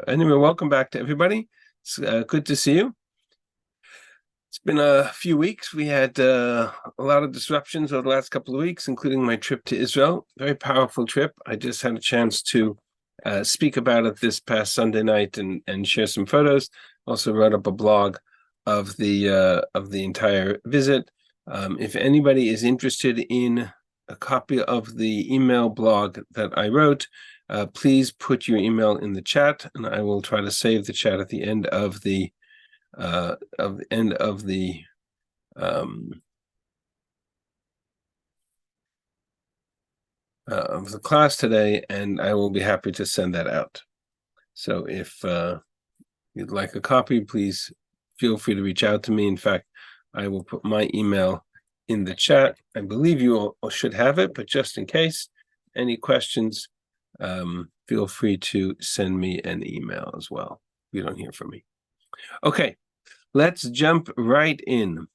anyway, welcome back to everybody. It's good to see you. It's been a few weeks. We had a lot of disruptions over the last couple of weeks, including my trip to Israel. Very powerful trip. I just had a chance to speak about it this past Sunday night and share some photos. Also wrote up a blog of the entire visit. If anybody is interested in a copy of the email blog that I wrote, please put your email in the chat, and I will try to save the chat at the end of the class today, and I will be happy to send that out. So if you'd like a copy, please feel free to reach out to me. In fact, I will put my email in the chat. I believe you all should have it, but just in case, any questions, feel free to send me an email as well if you don't hear from me. Okay, let's jump right in.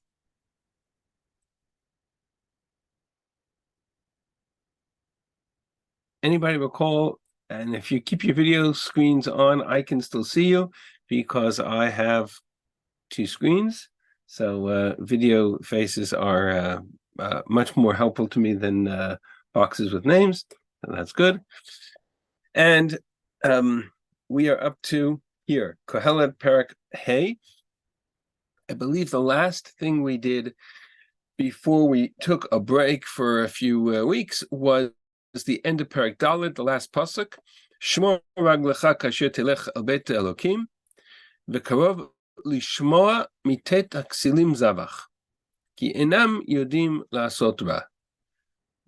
Anybody recall, and if you keep your video screens on, I can still see you because I have two screens. So video faces are much more helpful to me than boxes with names. So that's good. And we are up to here, Kohelet Perek Hey. I believe the last thing we did before we took a break for a few weeks was the end of Perek Dalet, the last pasuk. Shmor raglecha kasher telech el beit Elokim, v'karov lishmoa mitet haksilim zavach, ki enam yodim la'asot ra.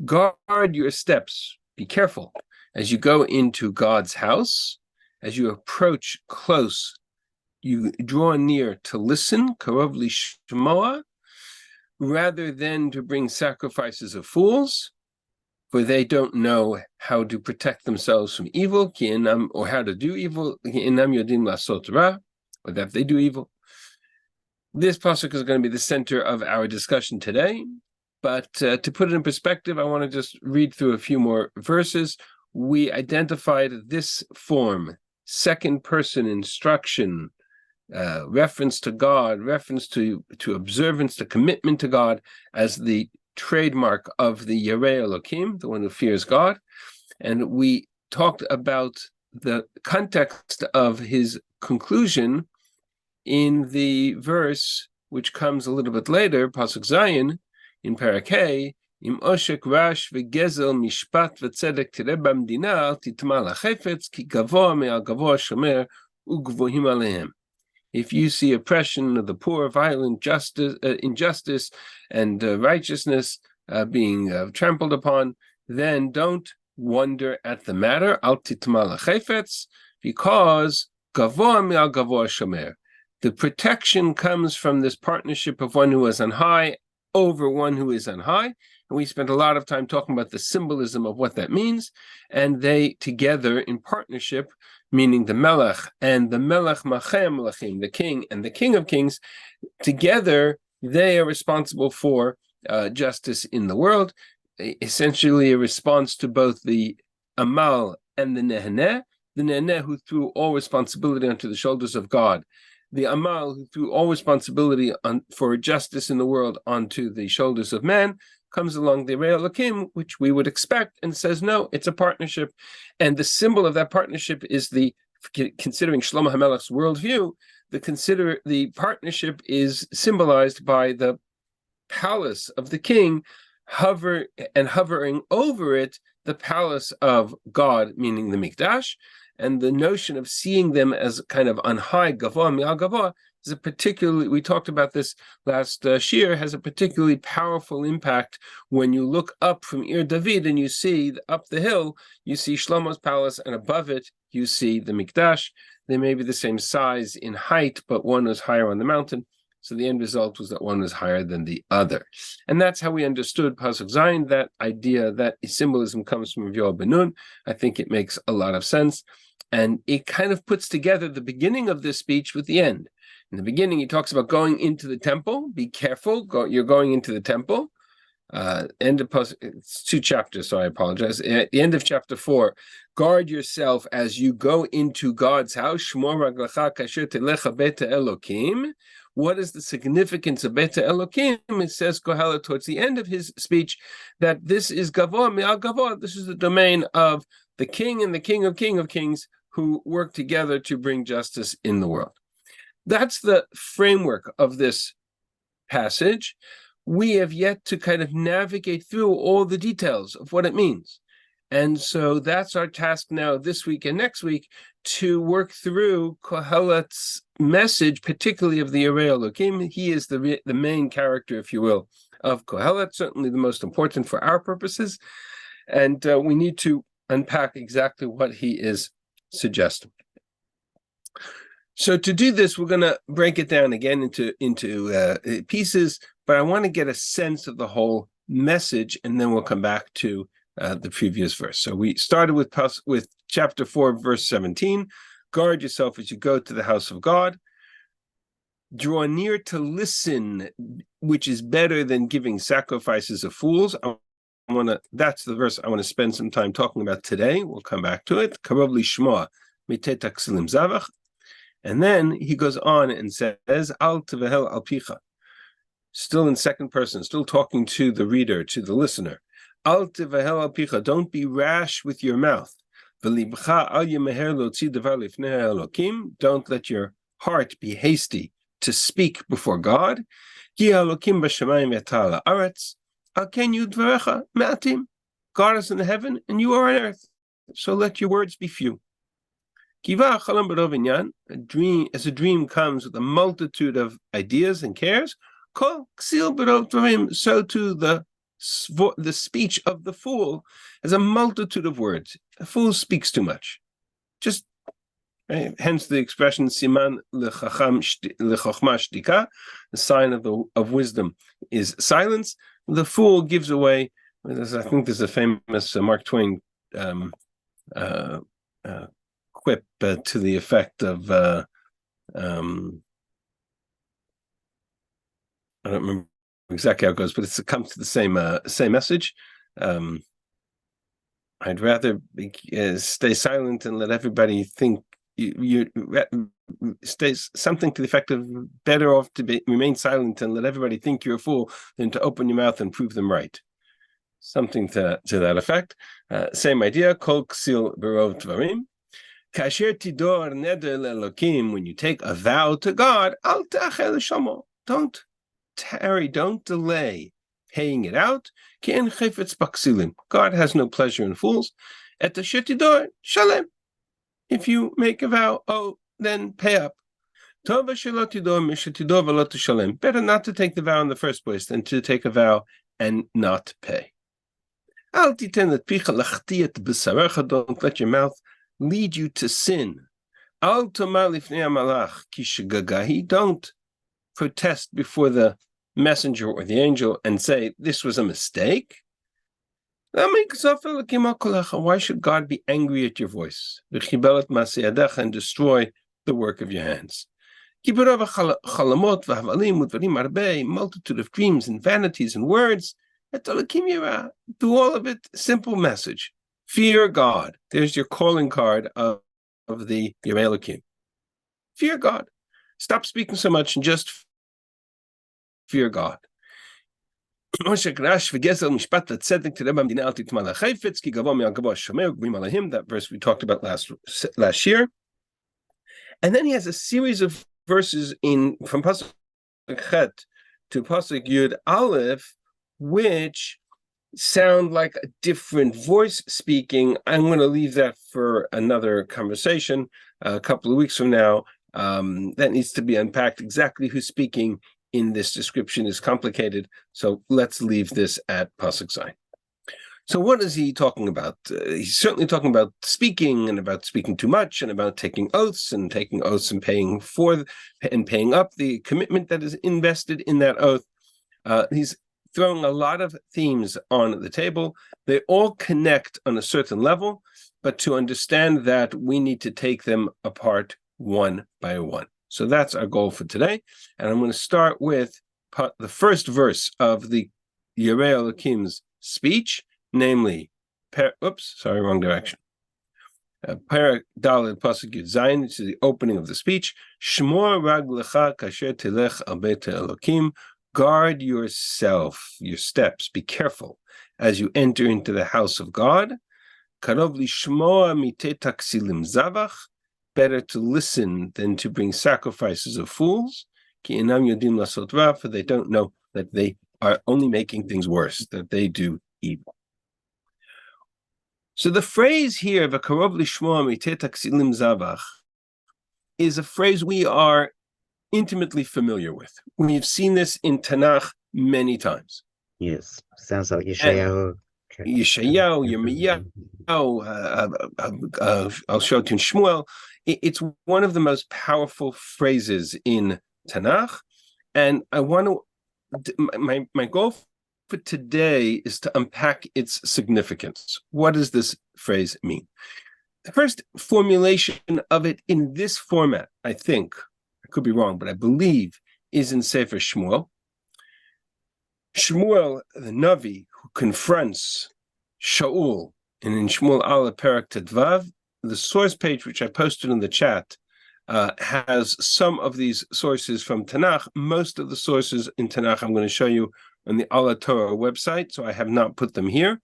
Guard your steps. Be careful as you go into God's house. As you approach close, you draw near to listen, karov lishmoa, rather than to bring sacrifices of fools, for they don't know how to protect themselves from evil, or how to do evil, or that they do evil. This pasuk is going to be the center of our discussion today, but to put it in perspective, I want to just read through a few more verses. We identified this form, second person instruction, reference to God, reference to observance, to commitment to God, as the trademark of the Yarei Elokim, the one who fears God. And we talked about the context of his conclusion in the verse which comes a little bit later, Pasuk Zayin, in Perek Hey, Im oshek rash v'gezel mishpat v'tzedek tireh b'mdina titma lachefetz ki gavoa me'al gavoa shomer ugvohim alehem. If you see oppression of the poor, violent injustice, and righteousness being trampled upon, then don't wonder at the matter. Al titma lachefetz, because gavoa me'al gavoa shomer. The protection comes from this partnership of one who is on high over one who is on high. And we spent a lot of time talking about the symbolism of what that means. And they together in partnership, meaning the Melech and the Melech Machem Melechim, the King and the King of Kings, together they are responsible for justice in the world, essentially a response to both the Amal and the Neheneh who threw all responsibility onto the shoulders of God, the Amal who threw all responsibility for justice in the world onto the shoulders of man, comes along the Yarei Elokim, which we would expect, and says, no, it's a partnership. And the symbol of that partnership is considering Shlomo HaMelech's worldview, the partnership is symbolized by the palace of the king, hovering over it, the palace of God, meaning the Mikdash, and the notion of seeing them as kind of on high, gavoa mi'al gavoa, is a particularly, we talked about this last shir, has a particularly powerful impact when you look up from Ir David and you see up the hill, you see Shlomo's palace, and above it you see the Mikdash. They may be the same size in height, but one was higher on the mountain. So the end result was that one was higher than the other. And that's how we understood Pasuk Zayin, that idea, that symbolism comes from Yoel ben Nun. I think it makes a lot of sense. And it kind of puts together the beginning of this speech with the end. In the beginning, he talks about going into the temple. Be careful, you're going into the temple. End of it's 2 chapters, so I apologize. At the end of chapter 4, guard yourself as you go into God's house. Shmor raglacha kasher telecha beta Elokim. What is the significance of beta Elokim? It says Kohelet towards the end of his speech that this is gavor me'al gavor. This is the domain of the king and the king of kings who work together to bring justice in the world. That's the framework of this passage. We have yet to kind of navigate through all the details of what it means. And so that's our task now this week and next week, to work through Kohelet's message, particularly of the Yirei Elokim. He is the main character, if you will, of Kohelet, certainly the most important for our purposes. And we need to unpack exactly what he is suggesting. So to do this, we're going to break it down again into pieces, but I want to get a sense of the whole message, and then we'll come back to the previous verse. So we started with chapter 4, verse 17. Guard yourself as you go to the house of God. Draw near to listen, which is better than giving sacrifices of fools. That's the verse I want to spend some time talking about today. We'll come back to it. Karov lishma mitet aksilim zavach. And then he goes on and says, Al tevehel al picha. Still in second person, still talking to the reader, to the listener. Al tevehel al picha. Don't be rash with your mouth. V'libcha al yemeher lotzi devar lifnei Elokim. Don't let your heart be hasty to speak before God. Ki Elokim b'shamayim v'ata la'aretz. Al ken yu dvarecha ma'atim. God is in heaven and you are on earth. So let your words be few. Kiva chalam b'rov inyan, as a dream comes with a multitude of ideas and cares, kol ksil b'rov dvarim, so too the speech of the fool has a multitude of words. A fool speaks too much. Just hence the expression siman lechachma shtika, the sign of wisdom is silence. The fool gives away. I think there's a famous Mark Twain quip to the effect of I don't remember exactly how it goes, but it comes to the same message. I'd rather stay silent and let everybody think you stay, something to the effect of better off to remain silent and let everybody think you're a fool than to open your mouth and prove them right. Something to that effect. Same idea. Kol ksil berov dvarim. Kasher tidor neder lelokim, when you take a vow to God, al ta'achel shamo. Don't tarry, don't delay paying it out. Ki en chefetz baksilim. God has no pleasure in fools. Et asher tidor shalem. If you make a vow, then pay up. Tov asher lo tidor misher tidor v'lo tishalem. Better not to take the vow in the first place than to take a vow and not pay. Al titen et picha lachtiet b'sarecha. Don't let your mouth lead you to sin. Al tomar lifnei hamalach ki shegagahi. Don't protest before the messenger or the angel and say, this was a mistake. Why should God be angry at your voice? And destroy the work of your hands. Multitude of dreams and vanities and words. Do all of it. Simple message. Fear God. There's your calling card of the Yirei Elokim. Fear God. Stop speaking so much and just fear God. That verse we talked about last year. And then he has a series of verses from Pasuk Chet to Pasuk Yud Aleph, which sound like a different voice speaking. I'm going to leave that for another conversation a couple of weeks from now. That needs to be unpacked. Exactly who's speaking in this description is complicated, so let's leave this at Pasuk Zayin. So what is he talking about? He's certainly talking about speaking and about speaking too much and about taking oaths and paying for and paying up the commitment that is invested in that oath. He's throwing a lot of themes on the table. They all connect on a certain level, but to understand that, we need to take them apart one by one. So that's our goal for today. And I'm going to start with the first verse of the Yireh Elokim's speech, namely, wrong direction. Parak Daled Pasuk Yud Zayin, which is the opening of the speech. Shmor raglecha kasher telech al beit Elokim. Guard yourself, your steps. Be careful as you enter into the house of God. Karov lishmoa mite taksilim zavach. Better to listen than to bring sacrifices of fools. Ki enam yodim lasot ra, for they don't know that they are only making things worse, that they do evil. So the phrase here, "V'karov lishmoa mite taksilim zavach," is a phrase we are intimately familiar with. We've seen this in Tanakh many times. Yes, sounds like Yeshayahu. Yirmiyahu, I'll show it in Shmuel. It's one of the most powerful phrases in Tanakh, and I want to. My goal for today is to unpack its significance. What does this phrase mean? The first formulation of it in this format, I think, I could be wrong, but I believe, is in Sefer Shmuel. Shmuel, the Navi, who confronts Shaul, and in Shmuel Aleph Perek Tedvav, the source page, which I posted in the chat, has some of these sources from Tanakh. Most of the sources in Tanakh I'm going to show you on the Ala Torah website, so I have not put them here.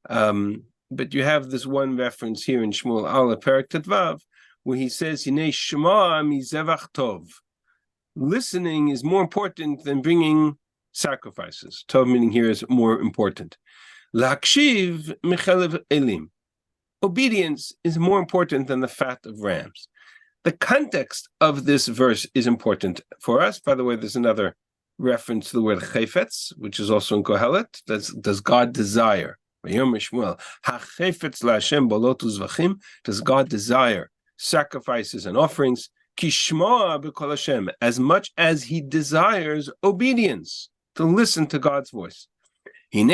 But you have this one reference here in Shmuel Aleph Perek Tedvav, where he says, "Hinei shema mizevach tov." Listening is more important than bringing sacrifices. Tov meaning here is more important. Lakshiv michelev elim. Obedience is more important than the fat of rams. The context of this verse is important for us. By the way, there's another reference to the word chayfetz, which is also in Kohelet. Does God desire? Does God desire sacrifices and offerings? As much as he desires obedience, to listen to God's voice. So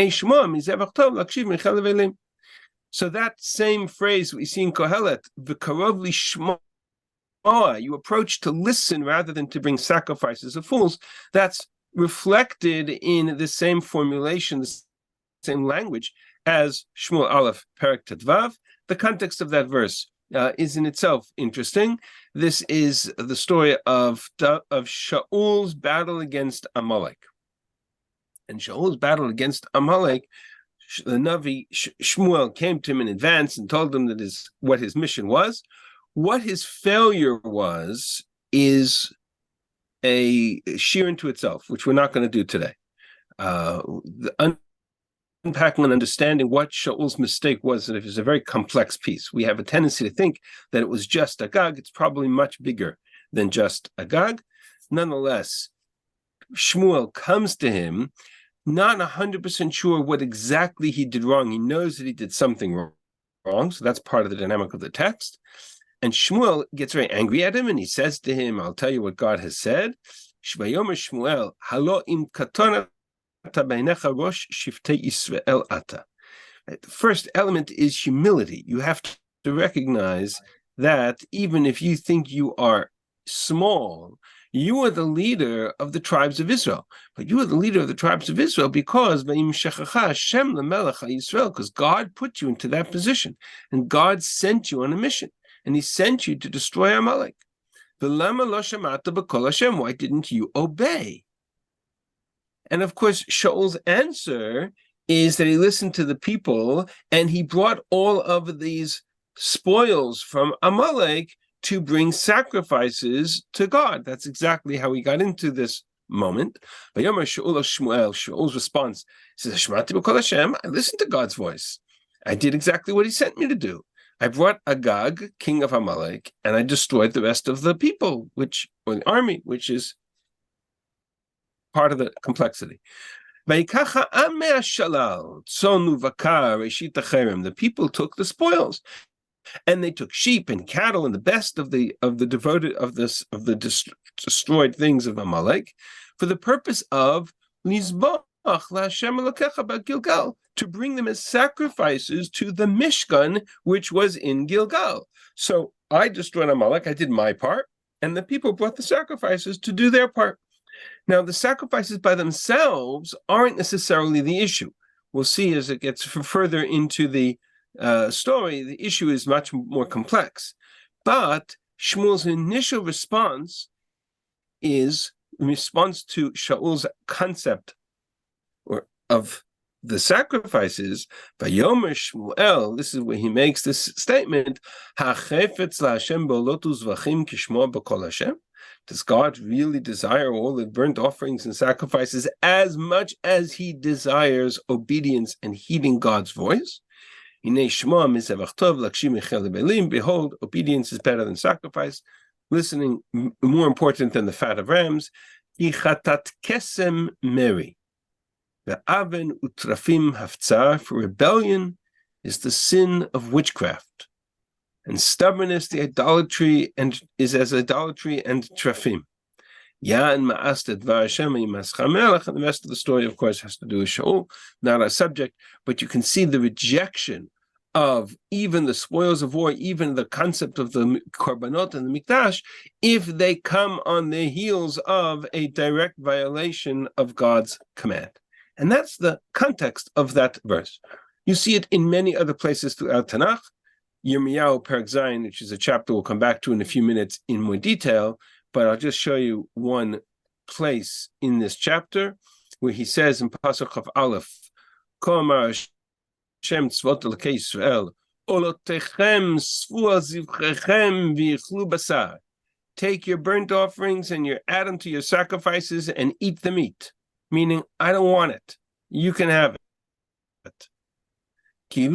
that same phrase we see in Kohelet, v'karov lishmoa, you approach to listen rather than to bring sacrifices of fools, that's reflected in the same formulation, the same language as Shmuel Aleph Perek Tedvav. The context of that verse is in itself interesting. This is the story of Shaul's battle against Amalek. And Shaul's battle against Amalek, the Navi Shmuel came to him in advance and told him that what his mission was. What his failure was is a sheer into itself, which we're not going to do today. Unpacking and understanding what Shaul's mistake was, and it was a very complex piece. We have a tendency to think that it was just Agag. It's probably much bigger than just Agag. Nonetheless, Shmuel comes to him, not 100% sure what exactly he did wrong. He knows that he did something wrong, so that's part of the dynamic of the text. And Shmuel gets very angry at him, and he says to him, I'll tell you what God has said. Shmuel, halo im katona. The first element is humility. You have to recognize that even if you think you are small, you are the leader of the tribes of Israel. But you are the leader of the tribes of Israel because God put you into that position. And God sent you on a mission. And he sent you to destroy Amalek. Why didn't you obey? And of course, Shaul's answer is that he listened to the people and he brought all of these spoils from Amalek to bring sacrifices to God. That's exactly how he got into this moment. Shaul's response says, I listened to God's voice. I did exactly what he sent me to do. I brought Agag, king of Amalek, and I destroyed the rest of the people, or the army, which is part of the complexity. The people took the spoils, and they took sheep and cattle and the best of the destroyed things of Amalek, for the purpose of to bring them as sacrifices to the Mishkan, which was in Gilgal. So I destroyed Amalek. I did my part, and the people brought the sacrifices to do their part. Now, the sacrifices by themselves aren't necessarily the issue. We'll see as it gets further into the story, the issue is much more complex. But Shmuel's initial response is in response to Shaul's concept of the sacrifices. Vayomer Shmuel, this is where he makes this statement, HaChefetz LaHashem ba'olotu zvachim kishmo b'kol Hashem. Does God really desire all the burnt offerings and sacrifices as much as he desires obedience and heeding God's voice? Behold, obedience is better than sacrifice, listening more important than the fat of rams. For rebellion is the sin of witchcraft, and stubbornness the idolatry and is as idolatry and trafim. And the rest of the story, of course, has to do with Shaul, not our subject, but you can see the rejection of even the spoils of war, even the concept of the korbanot and the mikdash, if they come on the heels of a direct violation of God's command. And that's the context of that verse. You see it in many other places throughout Tanakh. Yirmiyahu Perek Zayin, which is a chapter we'll come back to in a few minutes in more detail, but I'll just show you one place in this chapter where he says in Pasuk of Aleph, Shem tzvot elokei Yisrael, olotechem svu al zivchechem v'yichlu basar. Take your burnt offerings and you add them to your sacrifices and eat the meat. Meaning, I don't want it. You can have it. This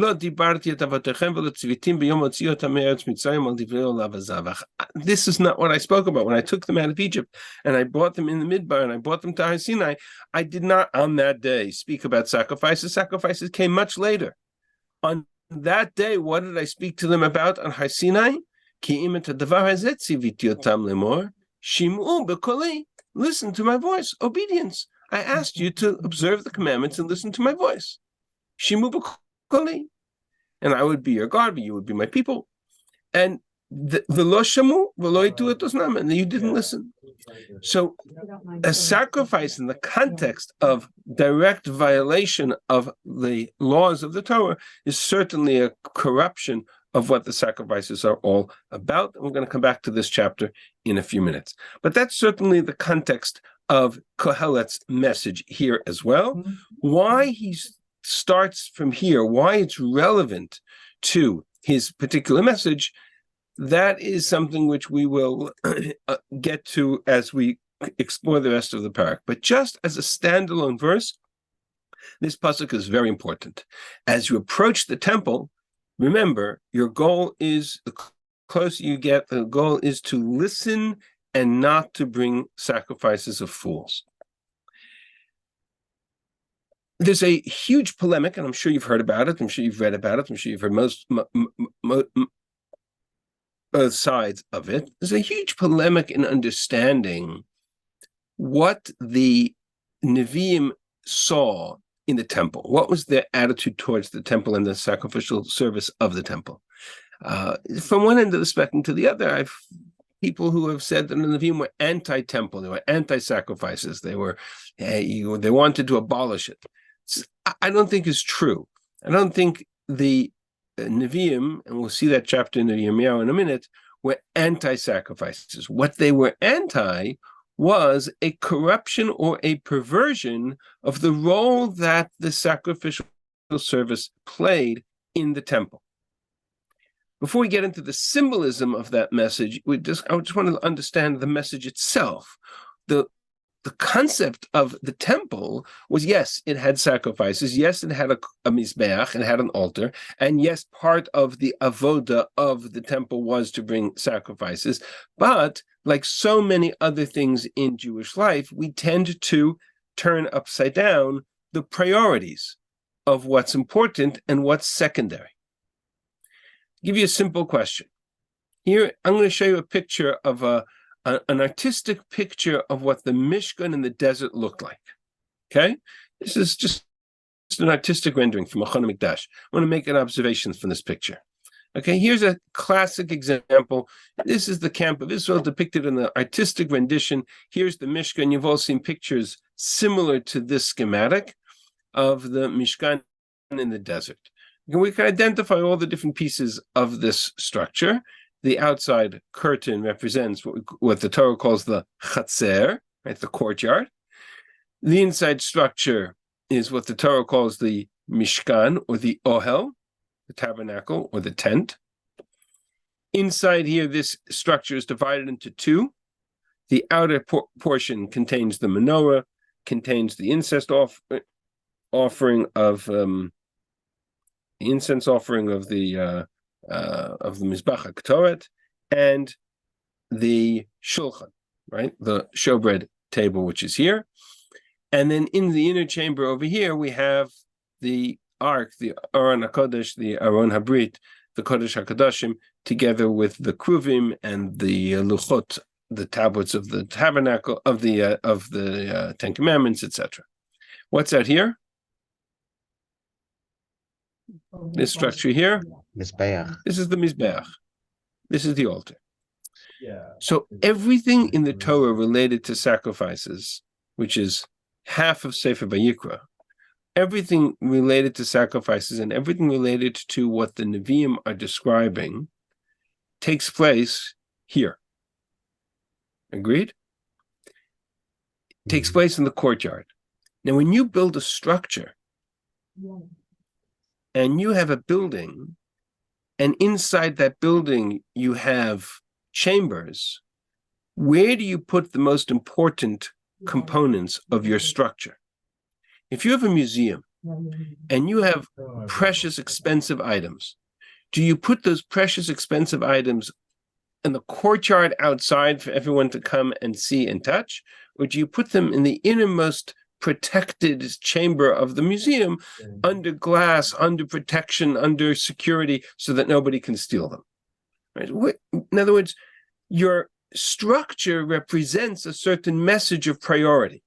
is not what I spoke about. When I took them out of Egypt and I brought them in the Midbar and I brought them to Har Sinai, I did not on that day speak about sacrifices. Sacrifices came much later. On that day, what did I speak to them about on Har Sinai? Listen to my voice, obedience. I asked you to observe the commandments and listen to my voice. Shimu b'koli. And I would be your God, but you would be my people. And v'lo shamu, v'lo itu et oznam, and you didn't listen. So a sacrifice in the context of direct violation of the laws of the Torah is certainly a corruption of what the sacrifices are all about. And we're going to come back to this chapter in a few minutes. But that's certainly the context of Kohelet's message here as well. Why he starts from here, why it's relevant to his particular message, that is something which we will get to as we explore the rest of the parak. But just as a standalone verse, this pasuk is very important. As you approach the temple, remember, your goal is, the closer you get, the goal is to listen and not to bring sacrifices of fools. There's a huge polemic, and I'm sure you've heard about it, I'm sure you've read about it, I'm sure you've heard most sides of it. There's a huge polemic in understanding what the Nevi'im saw in the temple. What was their attitude towards the temple and the sacrificial service of the temple? From one end of the spectrum to the other, I've people who have said that the Nevi'im were anti-temple, they were anti-sacrifices, they wanted to abolish it. I don't think is true. I don't think the Nevi'im, and we'll see that chapter in the Yirmiyahu in a minute, were anti-sacrifices. What they were anti was a corruption or a perversion of the role that the sacrificial service played in the temple. Before we get into the symbolism of that message, I just want to understand the message itself. The concept of the temple was, yes, it had sacrifices, yes, it had a mizbeach, it had an altar, and yes, part of the avoda of the temple was to bring sacrifices. But like so many other things in Jewish life, we tend to turn upside down the priorities of what's important and what's secondary. I'll give you a simple question. Here, I'm going to show you a picture of an artistic picture of what the Mishkan in the desert looked like. Okay? This is just an artistic rendering from Machane Mikdash. I want to make an observation from this picture. Okay, here's a classic example. This is the camp of Israel depicted in the artistic rendition. Here's the Mishkan. You've all seen pictures similar to this schematic of the Mishkan in the desert. We can identify all the different pieces of this structure. The outside curtain represents what the Torah calls the chatzer, right, the courtyard. The inside structure is what the Torah calls the Mishkan, or the Ohel, the tabernacle, or the tent. Inside here, this structure is divided into two. The outer portion contains the menorah, contains the offering of the incense offering of the Mizbach HaKtoret, and the Shulchan, right, the showbread table, which is here. And then in the inner chamber over here, we have the Ark, the Aron HaKodesh, the Aron HaBrit, the Kodesh HaKadoshim, together with the Kruvim and the Luchot, the tablets of the tabernacle, of the Ten Commandments, etc. What's out here? This structure here. Mizbeach. This is the Mizbeach. This is the altar. So everything in the Torah related to sacrifices, which is half of Sefer Vayikra, everything related to sacrifices and everything related to what the Nevi'im are describing takes place here. Agreed? Takes place in the courtyard. Now, when you build a structure and you have a building, and inside that building you have chambers, where do you put the most important components of your structure? If you have a museum and you have precious, expensive items, do you put those precious, expensive items in the courtyard outside for everyone to come and see and touch? Or do you put them in the innermost protected chamber of the museum, under glass, under protection, under security, so that nobody can steal them? Right? In other words, your structure represents a certain message of priority.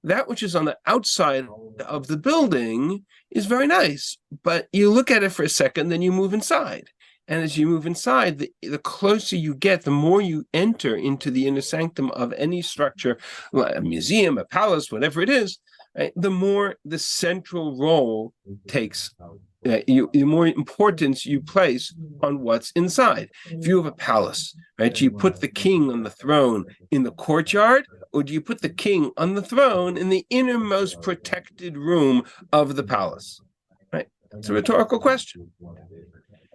That which is on the outside of the building is very nice, but you look at it for a second, then you move inside. And as you move inside, the closer you get, the more you enter into the inner sanctum of any structure, a museum, a palace, whatever it is, right, the more the central role takes, the more importance you place on what's inside. If you have a palace, right, do you put the king on the throne in the courtyard, or do you put the king on the throne in the innermost protected room of the palace? Right? It's a rhetorical question.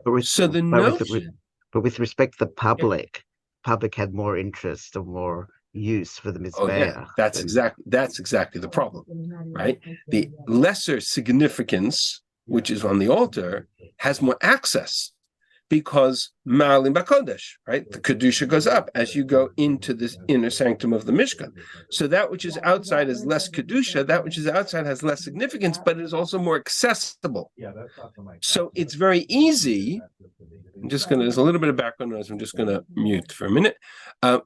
But with, So the but with, notion, but with respect to the public had more interest or more use for the Mizbeach. that's exactly the problem, right? The lesser significance, which is on the altar, has more access, because Ma'alim Bakodesh, right? The Kedusha goes up as you go into this inner sanctum of the Mishkan. So that which is outside is less Kedusha, that which is outside has less significance, but it is also more accessible. So it's very easy. There's a little bit of background noise. I'm just going to mute for a minute.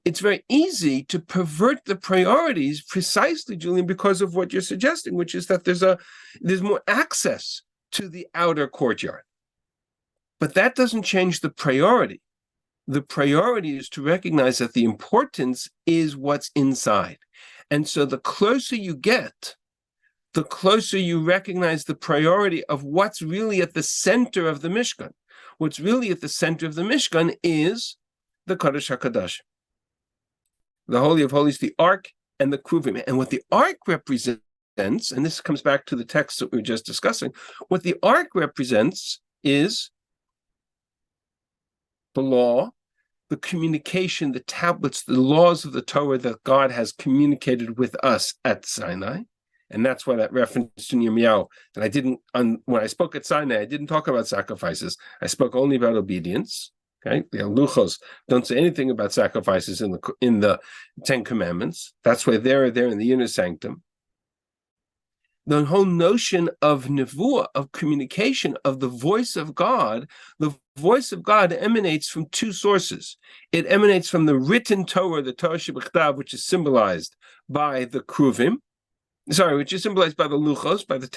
It's very easy to pervert the priorities precisely, Julian, because of what you're suggesting, which is that there's more access to the outer courtyard. But that doesn't change the priority. The priority is to recognize that the importance is what's inside. And so the closer you get, the closer you recognize the priority of what's really at the center of the Mishkan. What's really at the center of the Mishkan is the Kodesh HaKadosh, the Holy of Holies, the Ark, and the Kruvim. And what the Ark represents, and this comes back to the text that we were just discussing, what the Ark represents is the law, the communication, the tablets, the laws of the Torah that God has communicated with us at Sinai. And that's why that reference to Yirmiyahu, that I didn't, when I spoke at Sinai, I didn't talk about sacrifices. I spoke only about obedience. Okay, the Luchos don't say anything about sacrifices in the Ten Commandments. That's why they're there in the inner sanctum. The whole notion of nevuah, of communication, of the voice of God emanates from two sources. It emanates from the written Torah, the Torah Shebechtav, which is symbolized by the Kruvim, which is symbolized by the Luchos, by the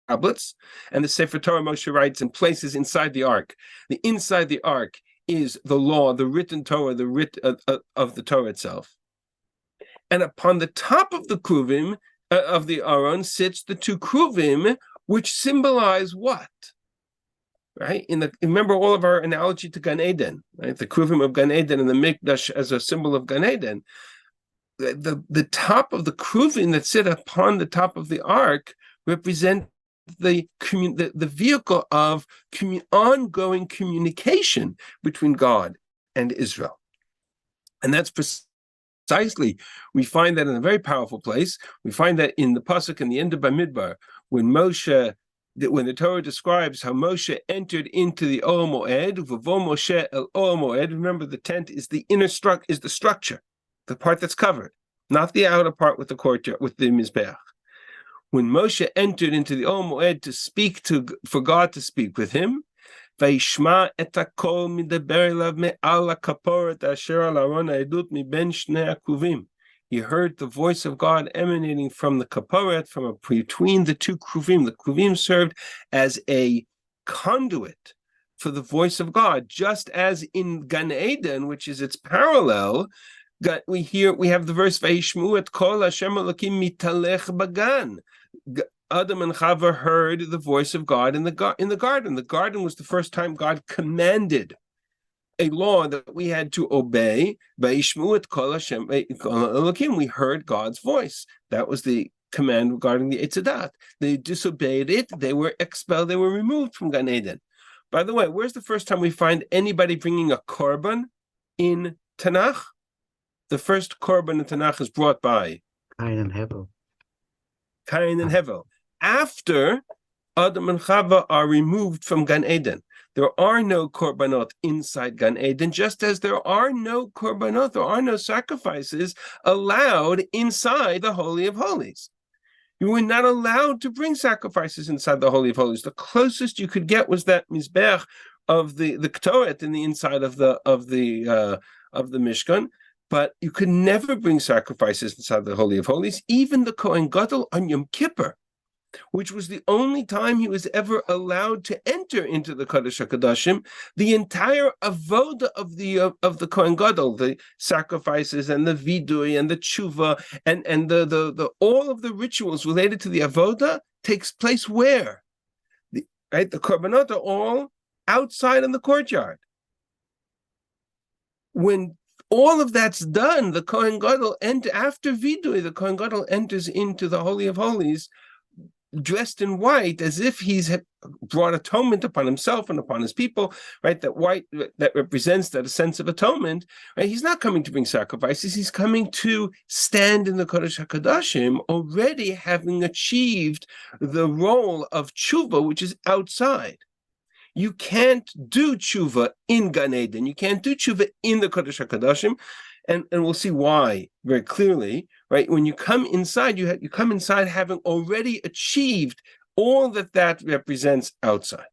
tablets, and the Sefer Torah Moshe writes and places inside the ark. The inside the ark is the law, the written Torah, the writ of the Torah itself. And upon the top of the kruvim of the Aron sits the two kruvim, which symbolize what? Right? Remember all of our analogy to Gan Eden, right? The kruvim of Gan Eden and the mikdash as a symbol of Gan Eden. The top of the kruvim that sit upon the top of the ark represent the vehicle of ongoing communication between God and Israel. And that's precisely, we find that in a very powerful place. We find that in the pasuk in the end of Bamidbar, when the Torah describes how Moshe entered into the Ohel Moed, V'vo Moshe el Ohel Moed. Remember, the tent is the structure, the part that's covered, not the outer part with the courtyard, with the Mizbeach. When Moshe entered into the Ohel Moed to speak for God to speak with him, Vayishma et hakol midaber elav me'al hakaporet asher al aron ha'edut miben shnei hakruvim. He heard the voice of God emanating from the kaporet, from between the two kruvim. The kruvim served as a conduit for the voice of God, just as in Gan Eden, which is its parallel. We have the verse Vayishmu et kol Hashem Elokim mitalech bagan. Adam and Chava heard the voice of God in the garden. The garden was the first time God commanded a law that we had to obey. Vayishmu et kol Hashem Elokim. We heard God's voice. That was the command regarding the Eitzadat. They disobeyed it. They were expelled. They were removed from Gan Eden. By the way, where's the first time we find anybody bringing a korban in Tanakh? The first korban in Tanakh is brought by Cain and Hevel. Cain and Hevel. After Adam and Chava are removed from Gan Eden. There are no korbanot inside Gan Eden, just as there are no korbanot, there are no sacrifices allowed inside the Holy of Holies. You were not allowed to bring sacrifices inside the Holy of Holies. The closest you could get was that mizbech of the Ktoret in the inside of the Mishkan, but you could never bring sacrifices inside the Holy of Holies. Even the Kohen Gadol on Yom Kippur, which was the only time he was ever allowed to enter into the Kodesh HaKodashim, the entire avoda of the Kohen Gadol, the sacrifices and the vidui and the tshuva and the all of the rituals related to the avoda takes place where? The korbanot are all outside in the courtyard. When all of that's done, the Kohen Gadol, after vidui, the Kohen Gadol enters into the Holy of Holies dressed in white, as if he's brought atonement upon himself and upon his people, right? That white, that represents that a sense of atonement, right? He's not coming to bring sacrifices. He's coming to stand in the Kodesh HaKodashim, already having achieved the role of tshuva, which is outside. You can't do tshuva in Gan Eden. You can't do tshuva in the Kodesh HaKodashim. And we'll see why very clearly, right? When you come inside, you come inside having already achieved all that represents outside.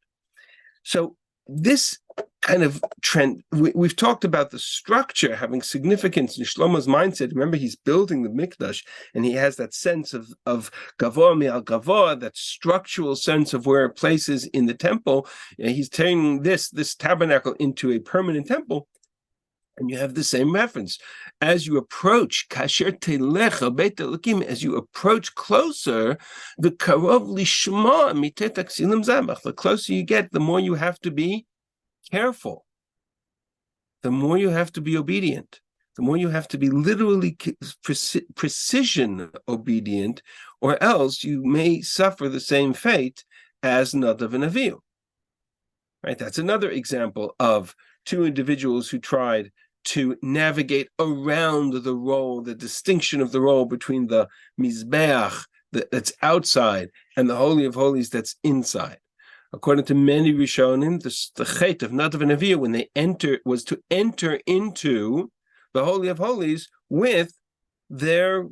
So this kind of trend, we've talked about the structure having significance in Shlomo's mindset. Remember, he's building the Mikdash, and he has that sense of gavor me'al gavor, that structural sense of where it places in the temple. He's turning this tabernacle into a permanent temple. And you have the same reference. As you approach, kasher telecha beit Elokim, as you approach closer, the karov lishma mitet aksilim zabach, the closer you get, the more you have to be careful. The more you have to be obedient. The more you have to be literally precision obedient, or else you may suffer the same fate as Nadav and Avihu. Right? That's another example of two individuals who tried to navigate around the role, the distinction of the role between the Mizbeach that's outside and the Holy of Holies that's inside. According to many Rishonim, the chet of Nadav and Avihu, when they was to enter into the Holy of Holies with their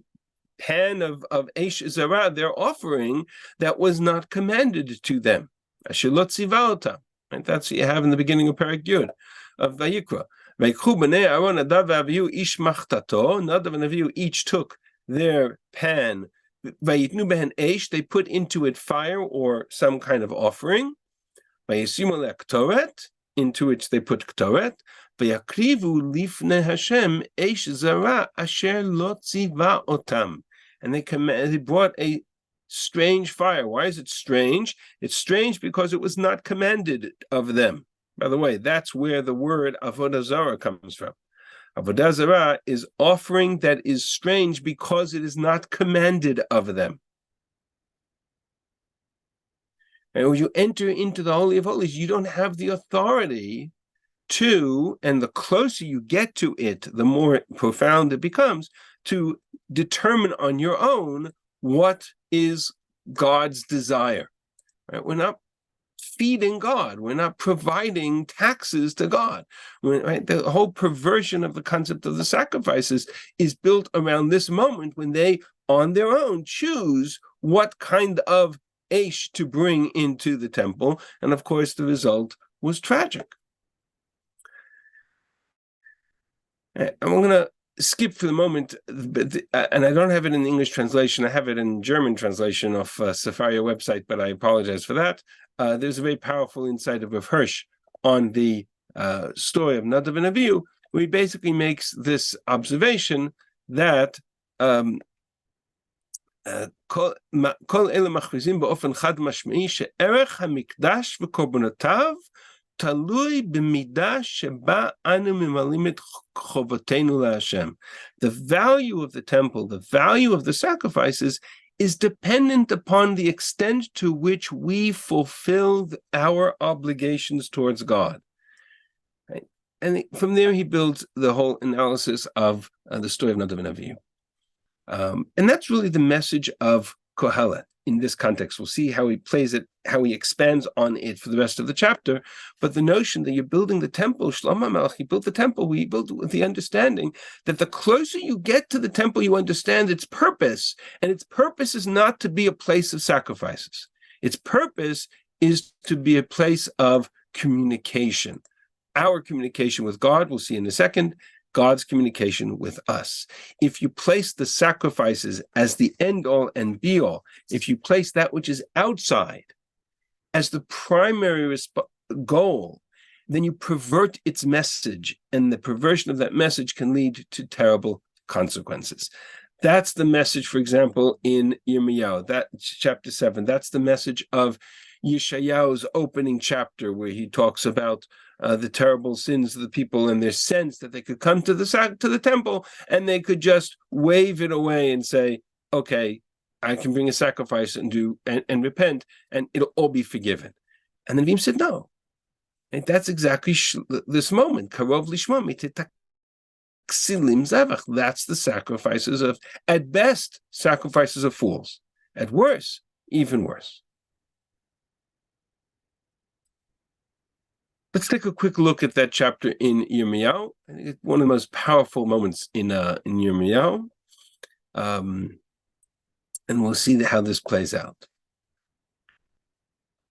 pan of Eish Zara, their offering that was not commanded to them. Ashilot Sivalta. And that's what you have in the beginning of Perek Yud of Vayikra. Nadav and Avihu each took their pan Vayitnu behen eish, they put into it fire or some kind of offering. Vayisimu le ktoret, into which they put ktoret. Vayakrivu lifne Hashem eish zara asher lo tziva otam. And they brought a strange fire. Why is it strange? It's strange because it was not commanded of them. By the way, that's where the word avodah zarah comes from. Avodah zarah is offering that is strange because it is not commanded of them. And when you enter into the Holy of Holies, you don't have the authority to, and the closer you get to it, the more profound it becomes, to determine on your own what is God's desire. Right? We're not feeding God. We're not providing taxes to God. Right? The whole perversion of the concept of the sacrifices is built around this moment when they, on their own, choose what kind of eish to bring into the temple. And of course, the result was tragic. I'm going to skip for the moment, and I don't have it in the English translation. I have it in German translation of Sefaria website, but I apologize for that. There's a very powerful insight of Rav Hirsch on the story of Nadav and Avihu, where he basically makes this observation that כל אלה מכריזים באופן חד משמעי שערך המקדש וקורבנותיו תלוי במידה שבה אנו ממלאים את חובתנו להשם. The value of the temple, the value of the sacrifices is dependent upon the extent to which we fulfill our obligations towards God. Right? And from there he builds the whole analysis of the story of Nadav and Avihu. And that's really the message of Kohelet in this context. We'll see how he plays it, how he expands on it for the rest of the chapter. But the notion that you're building the temple, Shlomo HaMelech, he built the temple, he built with the understanding that the closer you get to the temple, you understand its purpose. And its purpose is not to be a place of sacrifices. Its purpose is to be a place of communication. Our communication with God, we'll see in a second, God's communication with us. If you place the sacrifices as the end-all and be-all, if you place that which is outside as the primary goal, then you pervert its message, and the perversion of that message can lead to terrible consequences. That's the message, for example, in Yirmiyahu, that chapter 7. That's the message of Yeshayahu's opening chapter, where he talks about the terrible sins of the people and their sense that they could come to the temple and they could just wave it away and say, okay, I can bring a sacrifice and repent, and it'll all be forgiven. And the Nevi'im said, no. And that's exactly this moment. Karov lishma ksilim zavach. That's the sacrifices of, at best, sacrifices of fools. At worst, even worse. Let's take a quick look at that chapter in Yirmiyahu. I think it's one of the most powerful moments in Yirmiyahu. And we'll see how this plays out.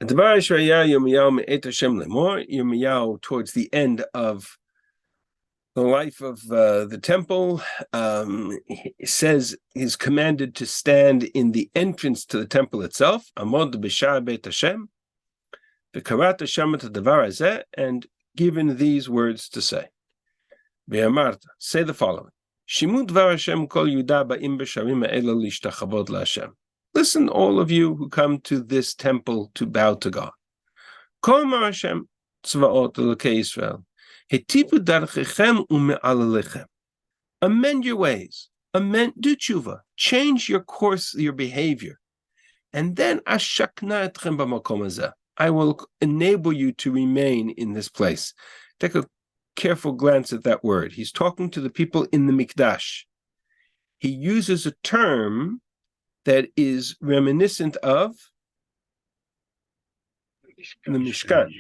Yirmiyahu, towards the end of the life of the temple, says he's commanded to stand in the entrance to the temple itself, Amod b'sha'ar Beit Hashem, and given these words to say. Say the following. Listen, all of you who come to this temple to bow to God. Amend your ways. Do tshuva. Change your course, your behavior. And then ashakna etchem b'makom hazeh. I will enable you to remain in this place. Take a careful glance at that word. He's talking to the people in the Mikdash. He uses a term that is reminiscent of the Mishkan.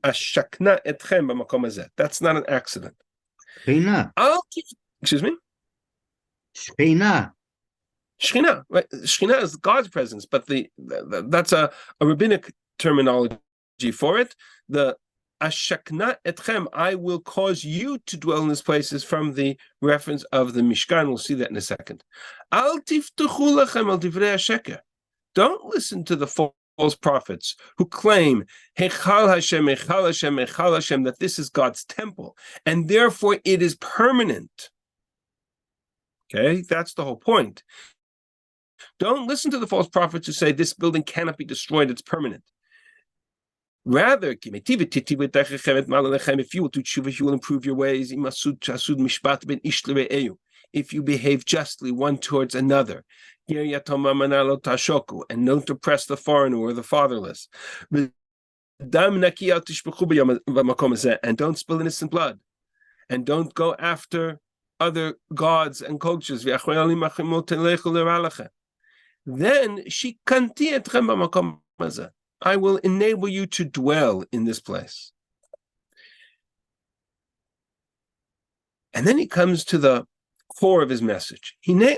Ashakna etchem b'makom hazeh. That's not an accident. Shechina. Excuse me? Shechina. Shechina, right? Shechina is God's presence, but that's a rabbinic terminology for it. The Ashakna etchem, I will cause you to dwell in this place, is from the reference of the Mishkan. We'll see that in a second. Al tiftuchu lechem al divrei hasheker. Don't listen to the false prophets who claim Hechal Hashem, Hechal Hashem, Hechal Hashem, that this is God's temple, and therefore it is permanent. Okay, that's the whole point. Don't listen to the false prophets who say this building cannot be destroyed, it's permanent. Rather, if you will do tshuva, if you will improve your ways, if you behave justly one towards another, and don't oppress the foreigner or the fatherless, and don't spill innocent blood, and don't go after other gods and cultures, then I will enable you to dwell in this place. And then he comes to the core of his message. You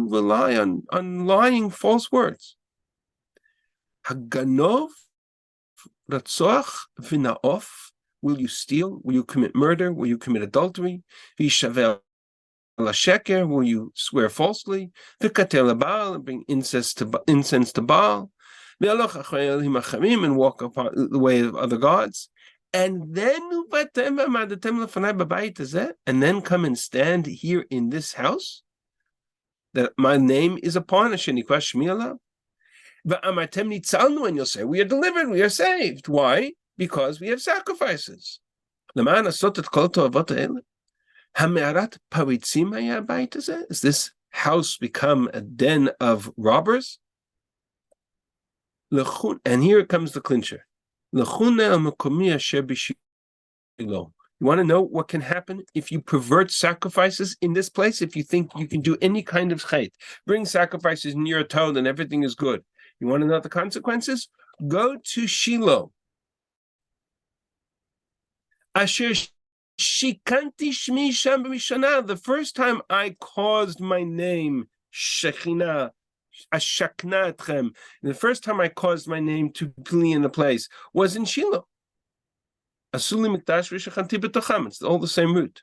rely on lying false words. Haganov, Ratzoach, Vinaof, will you steal? Will you commit murder? Will you commit adultery? Vishavel Sheker, will you swear falsely? V'katel Baal, and bring incense to Baal. And walk upon the way of other gods. And then come and stand here in this house that my name is upon. And you'll say, we are delivered, we are saved. Why? Because we have sacrifices. Does this house become a den of robbers? And here comes the clincher. You want to know what can happen if you pervert sacrifices in this place? If you think you can do any kind of chait, bring sacrifices near a toad and everything is good. You want to know the consequences? Go to Shiloh. Asher shikanti shmi sham b'mishana. The first time I caused my name, Shekhinah, Ashakna etchem, the first time I caused my name to be in the place was in Shiloh. Asuli mikdash v'shechanti b'tocham. It's all the same root.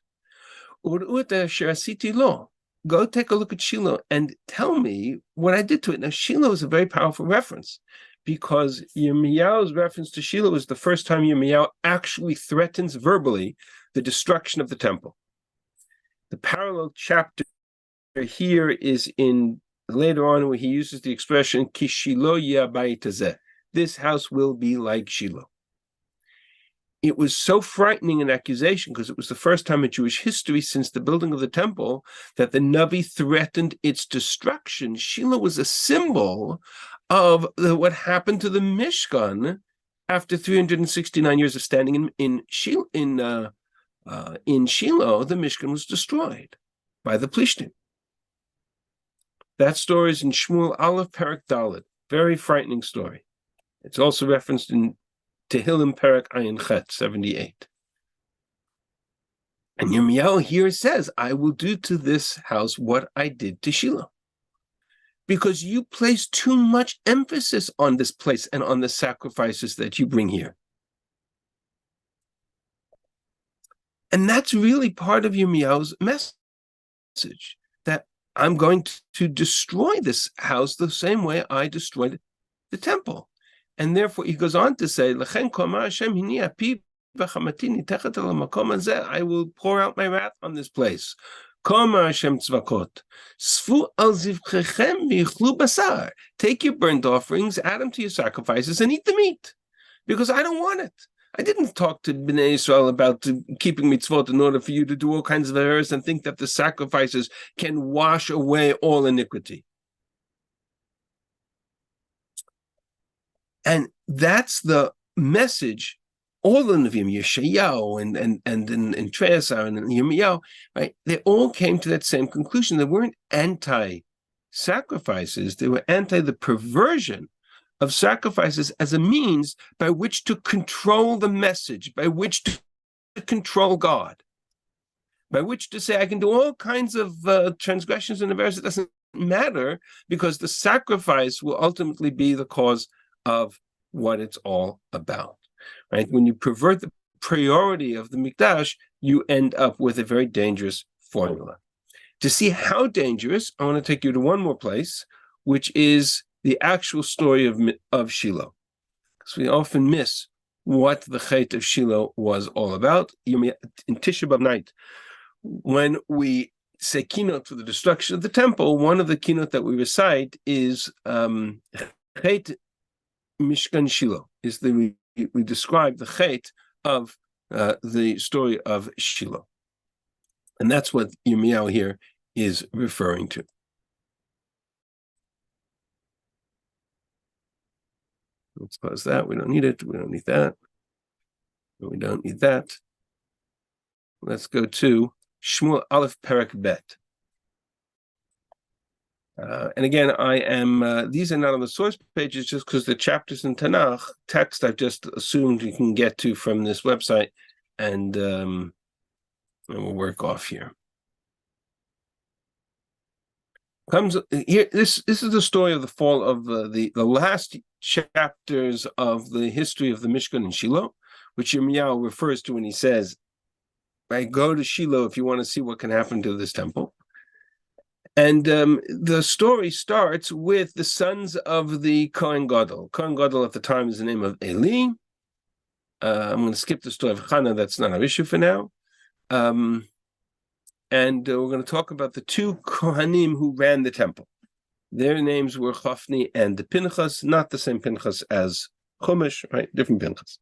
Go take a look at Shiloh and tell me what I did to it. Now, Shiloh is a very powerful reference because Yirmiyahu's reference to Shiloh is the first time Yirmiyahu actually threatens verbally the destruction of the temple. The parallel chapter here is in later on where he uses the expression Ki Shiloh yeh bayit hazeh. This house will be like Shiloh. It was so frightening an accusation because it was the first time in Jewish history since the building of the temple that the Navi threatened its destruction. Shiloh was a symbol of what happened to the Mishkan after 369 years of standing in Shiloh. The Mishkan was destroyed by the Plishtim. That story is in Shmuel Aleph Perek Dalet. Very frightening story. It's also referenced in Tehillim Perek Ayin Chet 78. And Yirmiyahu here says, I will do to this house what I did to Shiloh. Because you place too much emphasis on this place and on the sacrifices that you bring here. And that's really part of Yirmiyahu's message, that I'm going to destroy this house the same way I destroyed the temple. And therefore, he goes on to say, I will pour out my wrath on this place. Take your burnt offerings, add them to your sacrifices, and eat the meat, because I don't want it. I didn't talk to Bnei Israel about keeping mitzvot in order for you to do all kinds of errors and think that the sacrifices can wash away all iniquity. And that's the message. All the Nevi'im, Yeshayahu and in Treasar and in Yirmiyahu, right? They all came to that same conclusion. They weren't anti-sacrifices. They were anti the perversion of sacrifices as a means by which to control the message, by which to control God, by which to say, I can do all kinds of transgressions and errors. It doesn't matter because the sacrifice will ultimately be the cause of what it's all about, right? When you pervert the priority of the Mikdash, you end up with a very dangerous formula. To see how dangerous, I want to take you to one more place, which is the actual story of Shiloh. Because we often miss what the Chet of Shiloh was all about. In Tisha B'Av night, when we say keynote for the destruction of the temple, one of the keynote that we recite is Chet Mishkan Shiloh. We describe the Chet of the story of Shiloh. And that's what Yirmiyahu here is referring to. Let's close that. We don't need it. We don't need that. We don't need that. Let's go to Shmuel Aleph Perek Bet. And again, I am, these are not on the source pages just because the chapters in Tanakh text I've just assumed you can get to from this website, and we'll work off here. Comes here. This is the story of the fall of the last chapters of the history of the Mishkan and Shiloh, which Yirmiyahu refers to when he says, "Right, go to Shiloh if you want to see what can happen to this temple." And the story starts with the sons of the Kohen Gadol. Kohen Gadol at the time is the name of Eli. I'm going to skip the story of Hannah. That's not our issue for now. And we're going to talk about the two Kohanim who ran the temple. Their names were Chofni and Pinchas, not the same Pinchas as Chumash, right? Different Pinchas.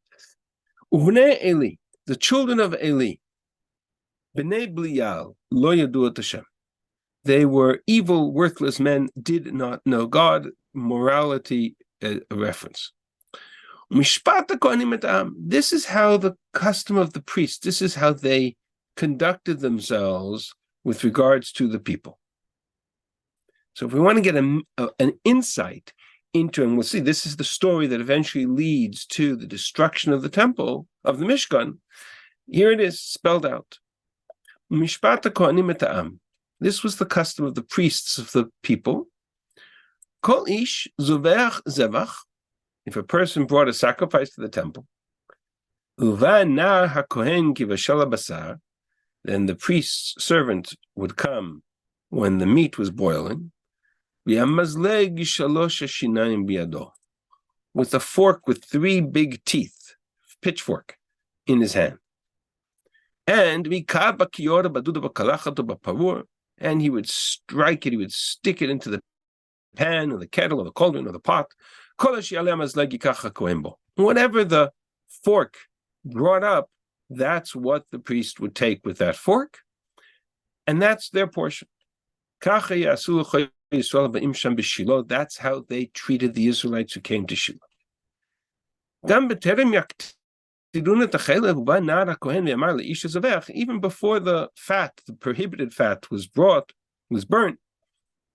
Ubnei Eli, the children of Eli, Bnei Blial, lo yadu et Hashem. They were evil, worthless men, did not know God, morality a reference. Mishpat Kohanim et Am. This is how the custom of the priests, this is how they conducted themselves with regards to the people. So if we want to get an insight into, and we'll see, this is the story that eventually leads to the destruction of the temple, of the Mishkan. Here it is, spelled out. Mishpat Kohanim et Am. This was the custom of the priests of the people. Kol ish zoveach zevach. If a person brought a sacrifice to the temple, uva nar hakohen kivashal basar, then the priest's servant would come when the meat was boiling, with a fork with 3 big teeth, pitchfork, in his hand. And he would strike it, he would stick it into the pan or the kettle or the cauldron or the pot. Whatever the fork brought up, that's what the priest would take with that fork, and that's their portion. That's how they treated the Israelites who came to Shiloh. Even before the fat, the prohibited fat was burnt,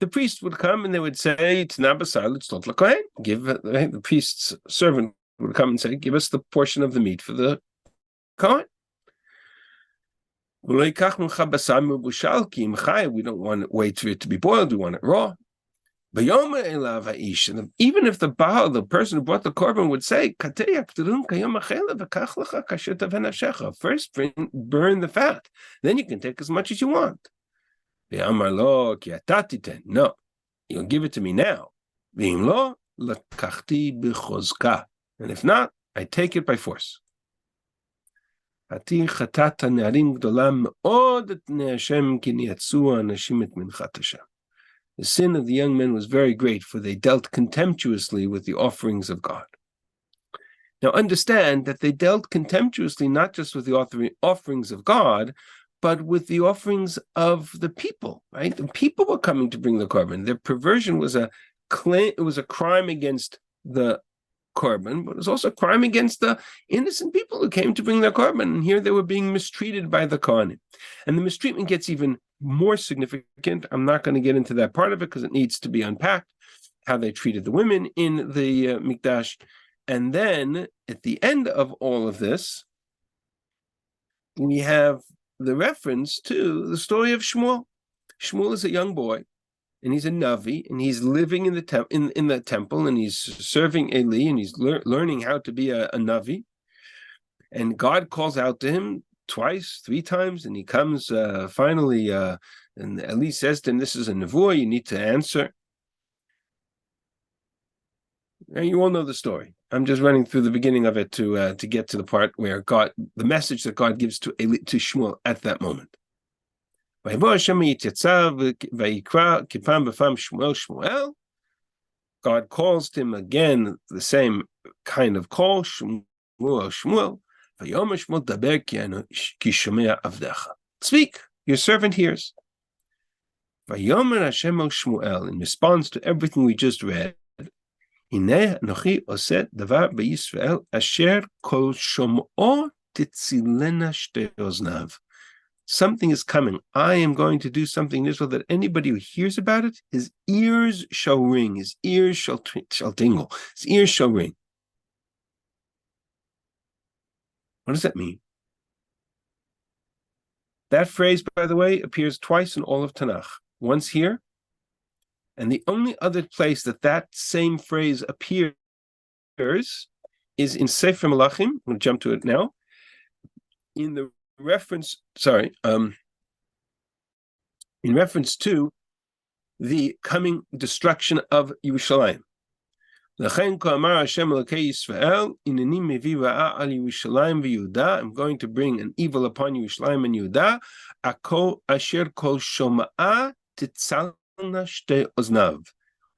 the priest would come and they would say, the priest's servant would come and say, give us the portion of the meat for the Kohen. We don't want to wait for it to be boiled, we want it raw. And even if the Baal, the person who brought the korban, would say, first burn the fat, then you can take as much as you want. No, you'll give it to me now. And if not, I take it by force. The sin of the young men was very great, for they dealt contemptuously with the offerings of God. Now understand that they dealt contemptuously not just with the offerings of God, but with the offerings of the people, right? The people were coming to bring the korban. Their perversion was a crime against the korban, but it was also a crime against the innocent people who came to bring their korban. And here they were being mistreated by the Kohanim. And the mistreatment gets even more significant. I'm not going to get into that part of it because it needs to be unpacked, how they treated the women in the Mikdash. And then at the end of all of this, we have the reference to the story of Shmuel. Shmuel is a young boy, and he's a Navi, and he's living in the in the temple, and he's serving Eli, and he's learning how to be a Navi. And God calls out to him twice, 3 times, and he comes finally, and Eli says to him, "This is a nevuah, you need to answer." And you all know the story. I'm just running through the beginning of it to get to the part where the message that God gives to Shmuel at that moment. God calls to him again, the same kind of call, Shmuel. Speak, your servant hears. In response to everything we just read, something is coming. I am going to do something in Israel that anybody who hears about it, his ears shall ring, his ears shall tingle, his ears shall ring. What does that mean? That phrase, by the way, appears twice in all of Tanakh. Once here, and the only other place that same phrase appears is in Sefer Melachim. I'm going to jump to it now. In the reference, in reference to the coming destruction of Yerushalayim. I'm going to bring an evil upon Yerushalayim and Yehuda.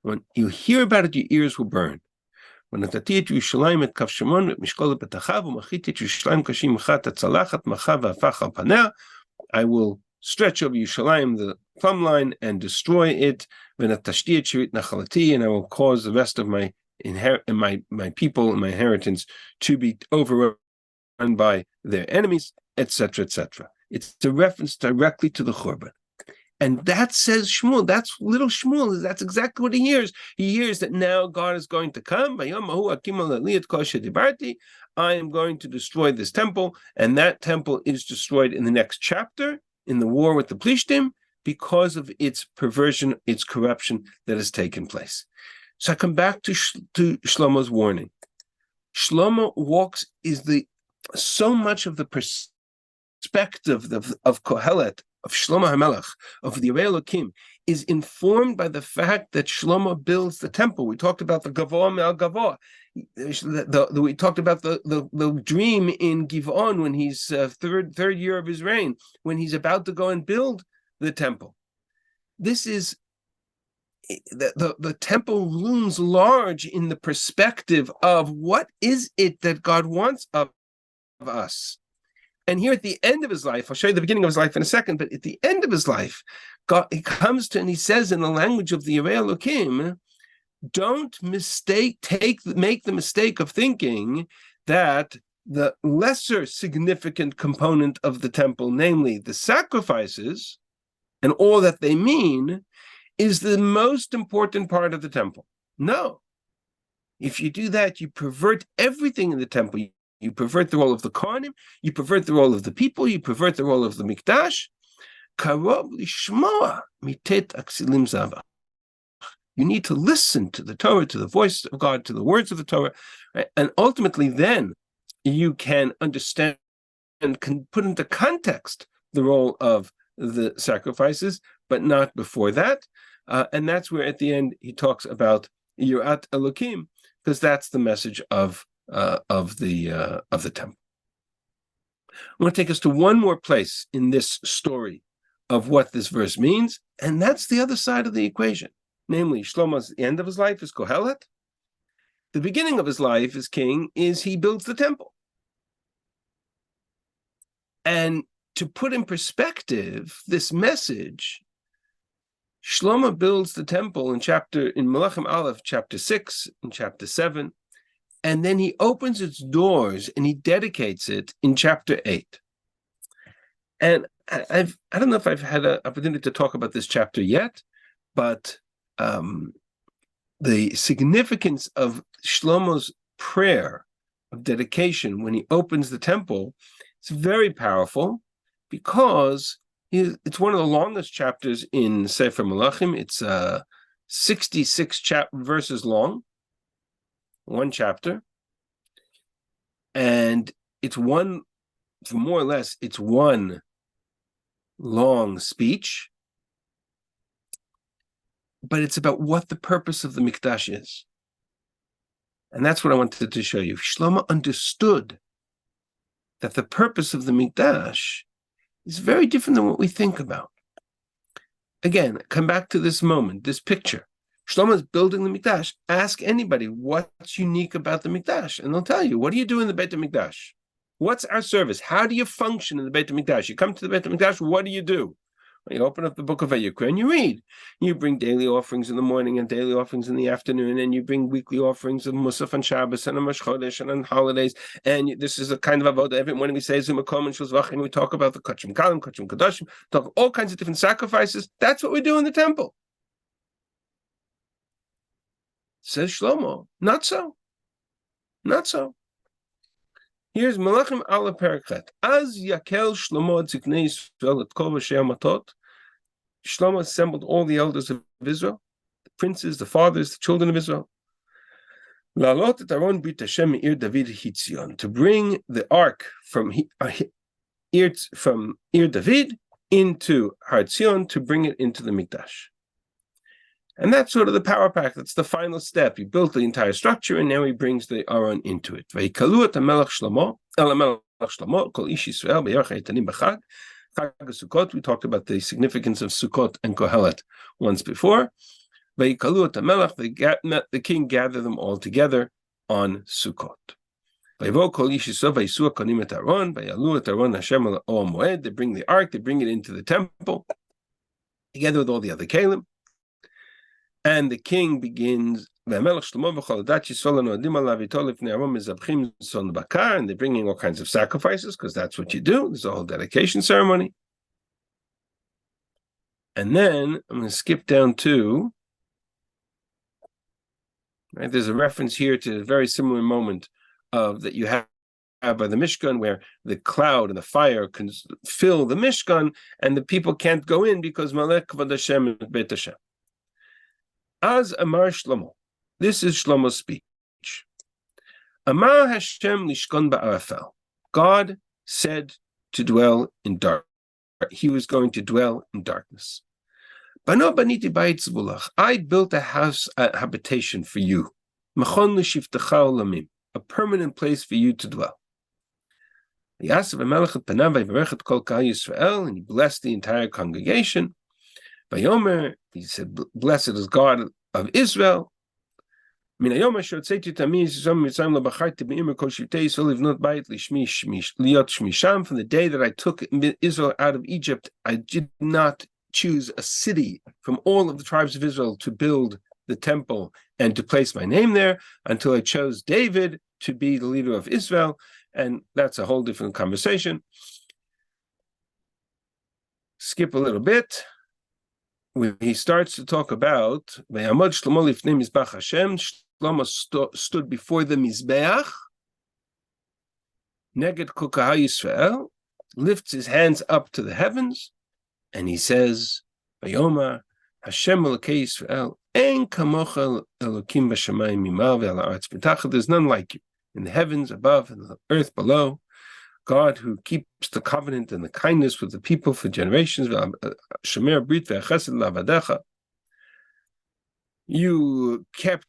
When you hear about it, your ears will burn. I will stretch over Yerushalayim the plumb line and destroy it, and I will cause the rest of my people and my inheritance to be overrun by their enemies, etc., etc. It's a reference directly to the Churban. And that says Shmuel, that's little Shmuel, that's exactly what he hears. He hears that now God is going to come. I am going to destroy this temple, and that temple is destroyed in the next chapter, in the war with the Plishtim, because of its perversion, its corruption that has taken place. So I come back to Shlomo's warning. Shlomo so much of the perspective of Kohelet, of Shlomo HaMelech, of the Yerei Elokim, is informed by the fact that Shlomo builds the temple. We talked about the Gavoah Me'al Gavoah. We talked about the dream in Giv'on when he's third year of his reign, when he's about to go and build the temple. This is the temple looms large in the perspective of what is it that God wants of us. And here at the end of his life, I'll show you the beginning of his life in a second, but at the end of his life, he comes to and he says in the language of the Yerei Elokim, don't make the mistake of thinking that the lesser significant component of the temple, namely the sacrifices and all that they mean, is the most important part of the temple. No. If you do that, you pervert everything in the temple. You pervert the role of the Kohanim, you pervert the role of the people, you pervert the role of the Mikdash. You need to listen to the Torah, to the voice of God, to the words of the Torah, right? And ultimately then you can understand and can put into context the role of the sacrifices, but not before that. And that's where at the end he talks about Yirat Elokim, because that's the message of the temple. I want to take us to one more place in this story of what this verse means, and that's the other side of the equation. Namely, Shlomo's the end of his life is Kohelet. The beginning of his life as king is he builds the temple. And to put in perspective this message, Shlomo builds the temple in Melachim Aleph, chapter 6, and chapter 7, and then he opens its doors and he dedicates it in chapter 8. And I don't know if I've had an opportunity to talk about this chapter yet, but the significance of Shlomo's prayer of dedication when he opens the temple is very powerful, because It's one of the longest chapters in Sefer Malachim. It's 66 verses long, one chapter, and it's more or less, it's one long speech, but it's about what the purpose of the Mikdash is. And that's what I wanted to show you. Shlomo understood that the purpose of the Mikdash is very different than what we think about. Again, come back to this moment, this picture. Shlomo is building the Mikdash. Ask anybody what's unique about the Mikdash, and they'll tell you. What do you do in the Beit HaMikdash? What's our service? How do you function in the Beit HaMikdash? You come to the Beit HaMikdash, what do? You open up the book of Vayikra and you read. You bring daily offerings in the morning and daily offerings in the afternoon, and you bring weekly offerings of Musaf and Shabbos and Rosh Chodesh and on holidays. And this is a kind of avodah. Every morning we say Zumakom and Shulzvach, and we talk about the Kachim Kalim, Kachim Kadashim, talk all kinds of different sacrifices. That's what we do in the temple. Says Shlomo, not so. Not so. Here's Malachim ala Perikhet. Az yakel Shlomo tziknei Yisrael et kol v'shei matot. Shlomo assembled all the elders of Israel, the princes, the fathers, the children of Israel. La'alot et Aron brit Hashem me'ir David Hitzion, to bring the ark from Ir David into Har Tzion, to bring it into the Mikdash. And that's sort of the power pack. That's the final step. He built the entire structure, and now he brings the Aron into it. Vayikalu et HaMelech Shlomo, El HaMelech Shlomo, Kol Ish Yisrael, B'yarach Ha'itanim B'chag, Chag Sukkot. We talked about the significance of Sukkot and Kohelet once before. Vayikalu et HaMelech, the king gathered them all together on Sukkot. Vayvo Kol Ish Yisrael, Vayisua Konim et Aron, Vayalu et Aron Hashem al Moed. They bring the ark, they bring it into the temple, together with all the other Kalim. And the king begins, and they're bringing all kinds of sacrifices, because that's what you do. There's a whole dedication ceremony. And then I'm going to skip down to, right, there's a reference here to a very similar moment that you have by the Mishkan, where the cloud and the fire can fill the Mishkan, and the people can't go in because Malek Kvod Hashem Beit Hashem. As Amar Shlomo, this is Shlomo's speech. Amar Hashem lishkon ba'arafel. God said to dwell in dark. He was going to dwell in darkness. Bano baniti bayit zevulach. I built a house, a habitation for you. Machon l'shivtecha olamim, a permanent place for you to dwell. Yasav HaMelech et panav vayvarech et kol kal Yisrael, and he blessed the entire congregation. Vayomer, he said, blessed is God of Israel. From the day that I took Israel out of Egypt, I did not choose a city from all of the tribes of Israel to build the temple and to place my name there, until I chose David to be the leader of Israel. And that's a whole different conversation. Skip a little bit. When he starts to talk about Shlomo stood before the Mizbeach, Neged Kukah Yisrael, lifts his hands up to the heavens, and he says, Vayomar Hashem Elokei Yisrael, Ein kamocha Elokim b'shamayim mimal ve'al ha'aretz b'tachah. There's none like you in the heavens above and the earth below. God who keeps the covenant and the kindness with the people for generations. You kept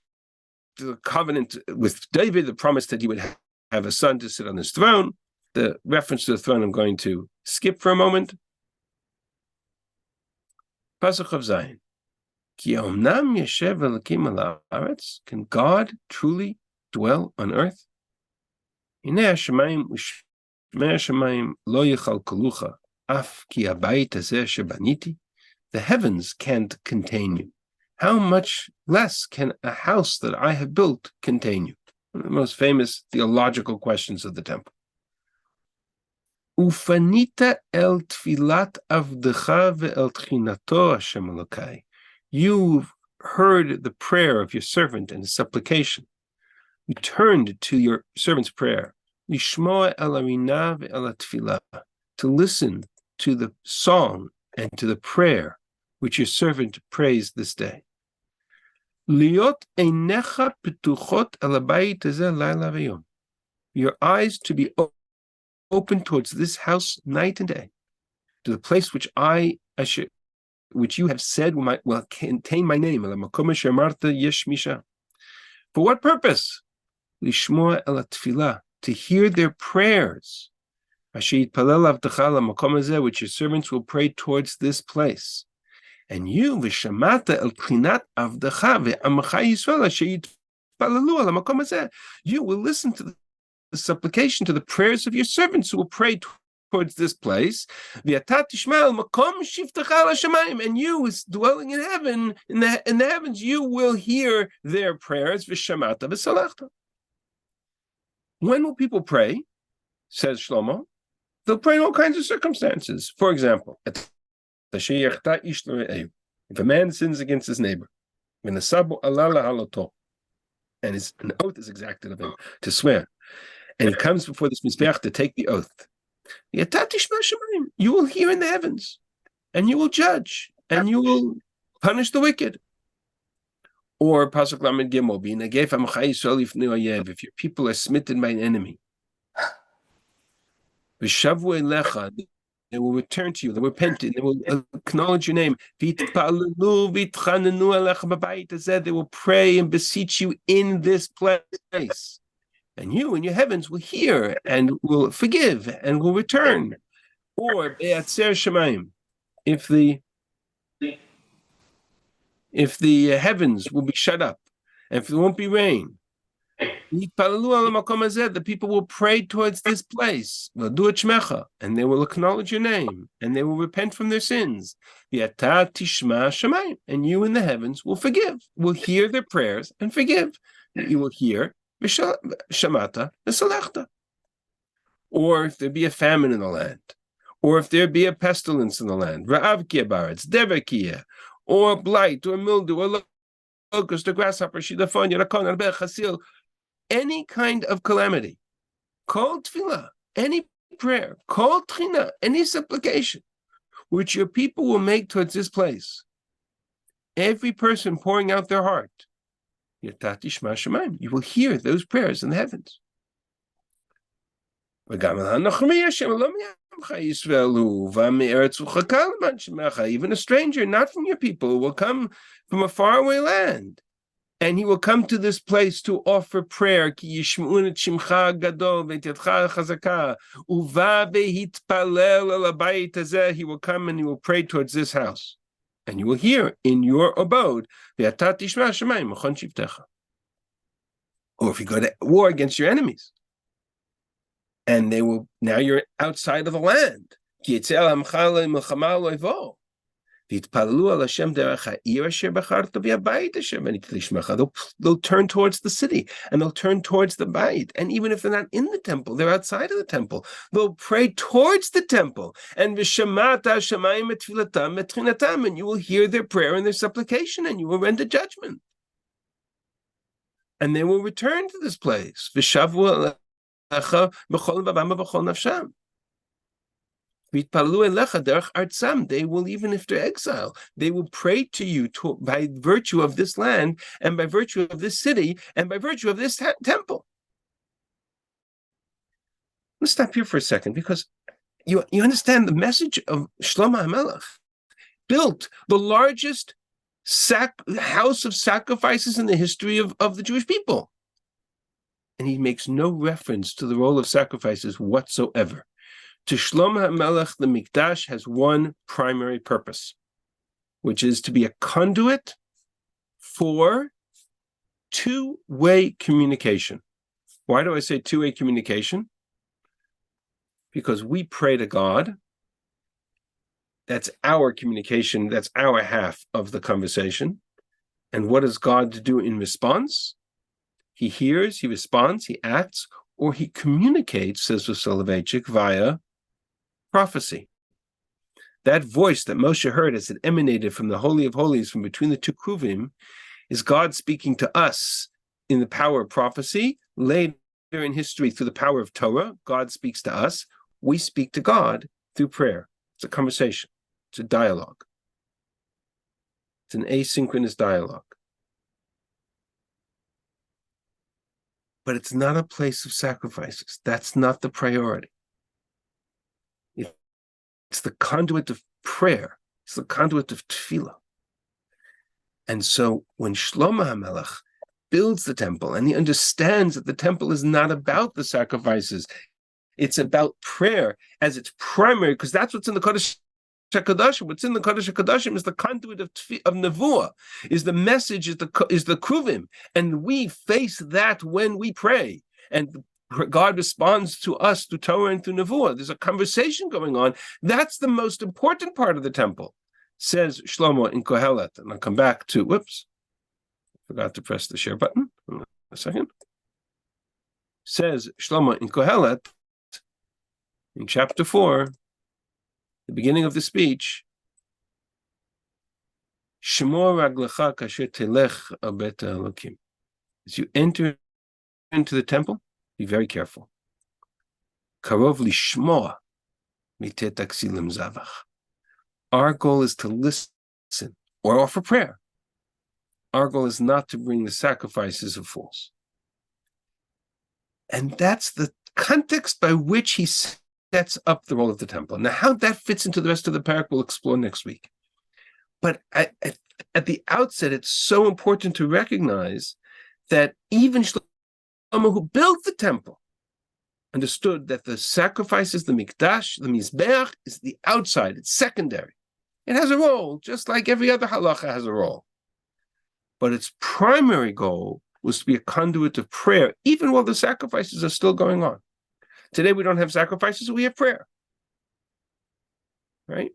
the covenant with David, the promise that he would have a son to sit on his throne. The reference to the throne I'm going to skip for a moment. Pasuk of Zion. Can God truly dwell on earth? The heavens can't contain you. How much less can a house that I have built contain you? One of the most famous theological questions of the temple. Ufanita el tfilat avdecha ve'el tchinato Hashem Elokai. You've heard the prayer of your servant and his supplication. You turned to your servant's prayer. Lishmoa el arina ve'el tfilah, to listen to the song and to the prayer which your servant prays this day. Liot einecha petuchot al habayit hazeh laila v'yom. Your eyes to be open towards this house night and day, to the place which which you have said will contain my name. For what purpose? Lishmoa el tefillah, to hear their prayers, which your servants will pray towards this place. And you, v'shamata el tchinat avdecha ve'amcha Yisrael asher yitpalalu al hamakom hazeh, you will listen to the supplication, to the prayers of your servants who will pray towards this place. V'ata tishma el makom shivtecha al hashamayim, and you, is dwelling in heaven, in the heavens, you will hear their prayers. V'shamata v'salachta. When will people pray? Says Shlomo. They'll pray in all kinds of circumstances. For example, if a man sins against his neighbor, and an oath is exacted of him to swear, and he comes before this mizbeach to take the oath, you will hear in the heavens, and you will judge, and you will punish the wicked. Or Pasuk Lamed Gimel, if your people are smitten by an enemy, they will return to you, they will repent, they will acknowledge your name. They will pray and beseech you in this place. And you in your heavens will hear and will forgive and will return. Or if the heavens will be shut up, and if there won't be rain, the people will pray towards this place, and they will acknowledge your name, and they will repent from their sins. And you in the heavens will forgive, will hear their prayers and forgive. You will hear, or if there be a famine in the land, or if there be a pestilence in the land, or blight, or mildew, or locust, or grasshopper, any kind of calamity, call tefillah, any prayer, call tchina, any supplication, which your people will make towards this place. Every person pouring out their heart, you will hear those prayers in the heavens. Even a stranger, not from your people, will come from a faraway land, and he will come to this place to offer prayer. He will come and he will pray towards this house, and you will hear in your abode. Or if you go to war against your enemies, and now you're outside of the land. They'll turn towards the city, and they'll turn towards the bayit. And even if they're not in the temple, they're outside of the temple. They'll pray towards the temple, and you will hear their prayer and their supplication, and you will render judgment. And they will return to this place. They will, even if they're exile, they will pray to you by virtue of this land, and by virtue of this city, and by virtue of this temple. Let's stop here for a second, because you understand the message of Shlomo HaMelech built the largest house of sacrifices in the history of the Jewish people. And he makes no reference to the role of sacrifices whatsoever. To Shlomo HaMelech, the Mikdash has one primary purpose, which is to be a conduit for two-way communication. Why do I say two-way communication? Because we pray to God. That's our communication. That's our half of the conversation. And what does God do in response? He hears, he responds, he acts, or he communicates, says Soloveitchik, via prophecy. That voice that Moshe heard as it emanated from the Holy of Holies, from between the two kruvim, is God speaking to us in the power of prophecy. Later in history, through the power of Torah, God speaks to us. We speak to God through prayer. It's a conversation. It's a dialogue. It's an asynchronous dialogue. But it's not a place of sacrifices. That's not the priority. It's the conduit of prayer. It's the conduit of tefillah. And so when Shlomo HaMelech builds the temple, and he understands that the temple is not about the sacrifices, it's about prayer as its primary, because that's what's in the Kodesh HaKadoshim. What's in the Kodesh HaKadoshim is the conduit of Nevuah, is the message, is the Kruvim, and we face that when we pray. And God responds to us through Torah and through Nevuah. There's a conversation going on. That's the most important part of the temple, says Shlomo in Kohelet. And I'll come back to, whoops, forgot to press the share button. A second. Says Shlomo in Kohelet, in chapter 4, the beginning of the speech, Shemor raglecha kasher telech al bet Elokim. As you enter into the temple, be very careful. Karov lishmoa mitet aksilim zavach. Our goal is to listen or offer prayer. Our goal is not to bring the sacrifices of fools. And that's the context by which he sets up the role of the temple. Now, how that fits into the rest of the parak, we'll explore next week. But at the outset, it's so important to recognize that even Shlomo, who built the temple, understood that the sacrifices, the mikdash, the mizbeach, is the outside. It's secondary. It has a role, just like every other halacha has a role. But its primary goal was to be a conduit of prayer, even while the sacrifices are still going on. Today we don't have sacrifices, we have prayer. Right?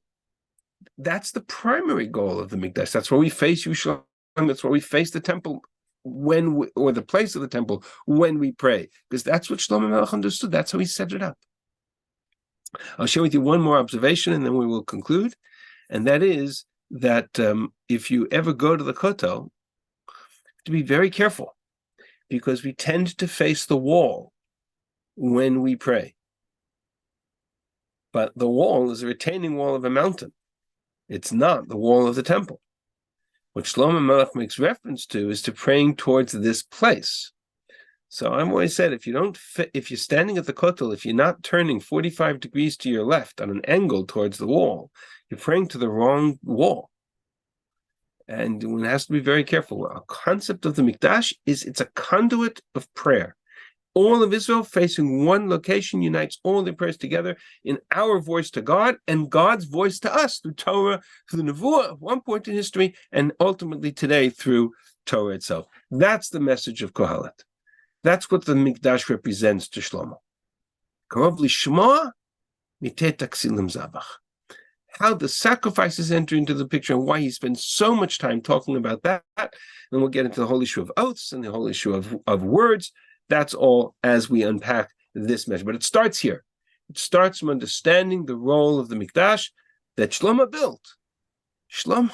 That's the primary goal of the mikdash. That's where we face Yerushalayim. That's where we face the temple or the place of the temple when we pray, because that's what Shlomo Melech understood. That's how he set it up. I'll share with you one more observation, and then we will conclude, and that is that if you ever go to the Kotel, to be very careful, because we tend to face the wall when we pray. But the wall is a retaining wall of a mountain. It's not the wall of the temple. What Shlomo Melech makes reference to is to praying towards this place. So I've always said, if you're standing at the Kotel, if you're not turning 45 degrees to your left on an angle towards the wall, you're praying to the wrong wall. And one has to be very careful. Our concept of the Mikdash is it's a conduit of prayer. All of Israel facing one location unites all their prayers together in our voice to God and God's voice to us through Torah, through the Nevuah at one point in history, and ultimately today through Torah itself. That's the message of Kohelet. That's what the Mikdash represents to Shlomo. Karov lishma mitet aksilim zavach. How the sacrifices enter into the picture and why he spends so much time talking about that. And we'll get into the whole issue of oaths and the whole issue of words. That's all as we unpack this message. But it starts here. It starts from understanding the role of the Mikdash that Shlomo built. Shlomo,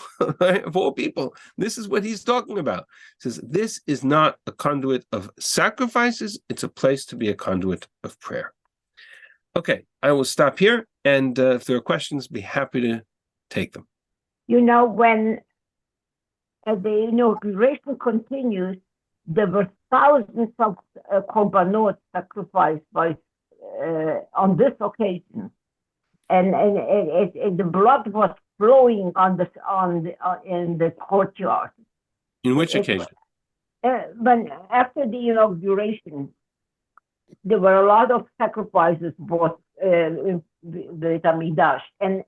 of all people, this is what he's talking about. He says, this is not a conduit of sacrifices. It's a place to be a conduit of prayer. Okay, I will stop here. And if there are questions, be happy to take them. You know, when the inauguration continues, there were thousands of korbanot sacrificed on this occasion, and the blood was flowing in the courtyard. In which occasion? But after the inauguration, there were a lot of sacrifices brought in the Mikdash, and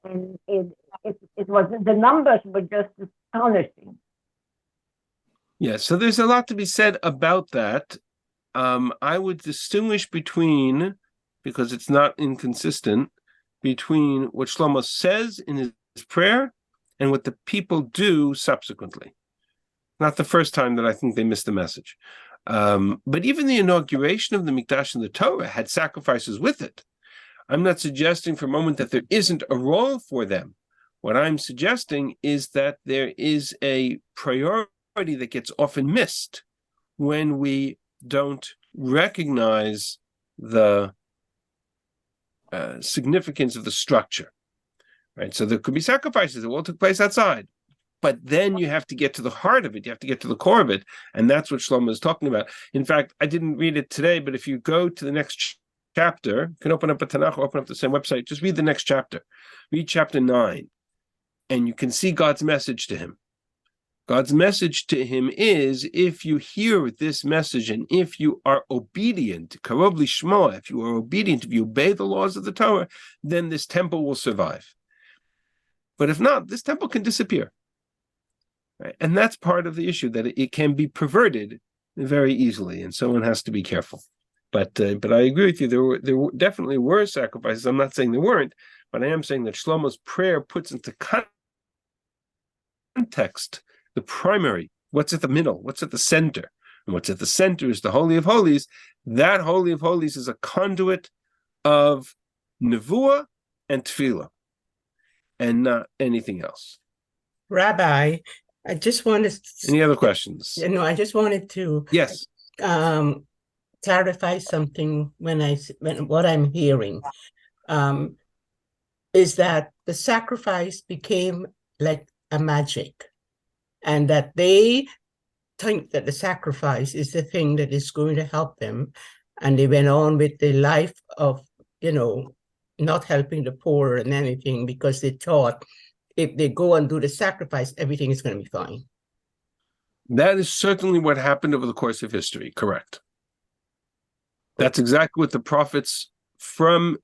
it was, the numbers were just astonishing. Yeah, so there's a lot to be said about that. I would distinguish between, because it's not inconsistent, between what Shlomo says in his prayer and what the people do subsequently. Not the first time that I think they missed the message. But even the inauguration of the Mikdash and the Torah had sacrifices with it. I'm not suggesting for a moment that there isn't a role for them. What I'm suggesting is that there is a priority that gets often missed when we don't recognize the significance of the structure. right? So there could be sacrifices that all took place outside. But then you have to get to the heart of it. You have to get to the core of it. And that's what Shlomo is talking about. In fact, I didn't read it today, but if you go to the next chapter, you can open up a Tanakh, open up the same website, just read the next chapter. Read chapter 9, and you can see God's message to him. God's message to him is, if you hear this message and if you are obedient, karov lishmoa, if you are obedient, if you obey the laws of the Torah, then this temple will survive. But if not, this temple can disappear. Right? And that's part of the issue, that it can be perverted very easily, and someone has to be careful. But I agree with you. There definitely were sacrifices. I'm not saying there weren't, but I am saying that Shlomo's prayer puts into context the primary, what's at the middle, what's at the center. And what's at the center is the Holy of Holies. That Holy of Holies is a conduit of nevuah and tefillah, and not anything else. Rabbi, I just wanted Any other questions? I just wanted to Yes. clarify something when what I'm hearing is that the sacrifice became like a magic, and that they think that the sacrifice is the thing that is going to help them, and they went on with the life of not helping the poor and anything, because they thought if they go and do the sacrifice, everything is going to be fine. That is certainly what happened over the course of history, correct. That's exactly what the prophets from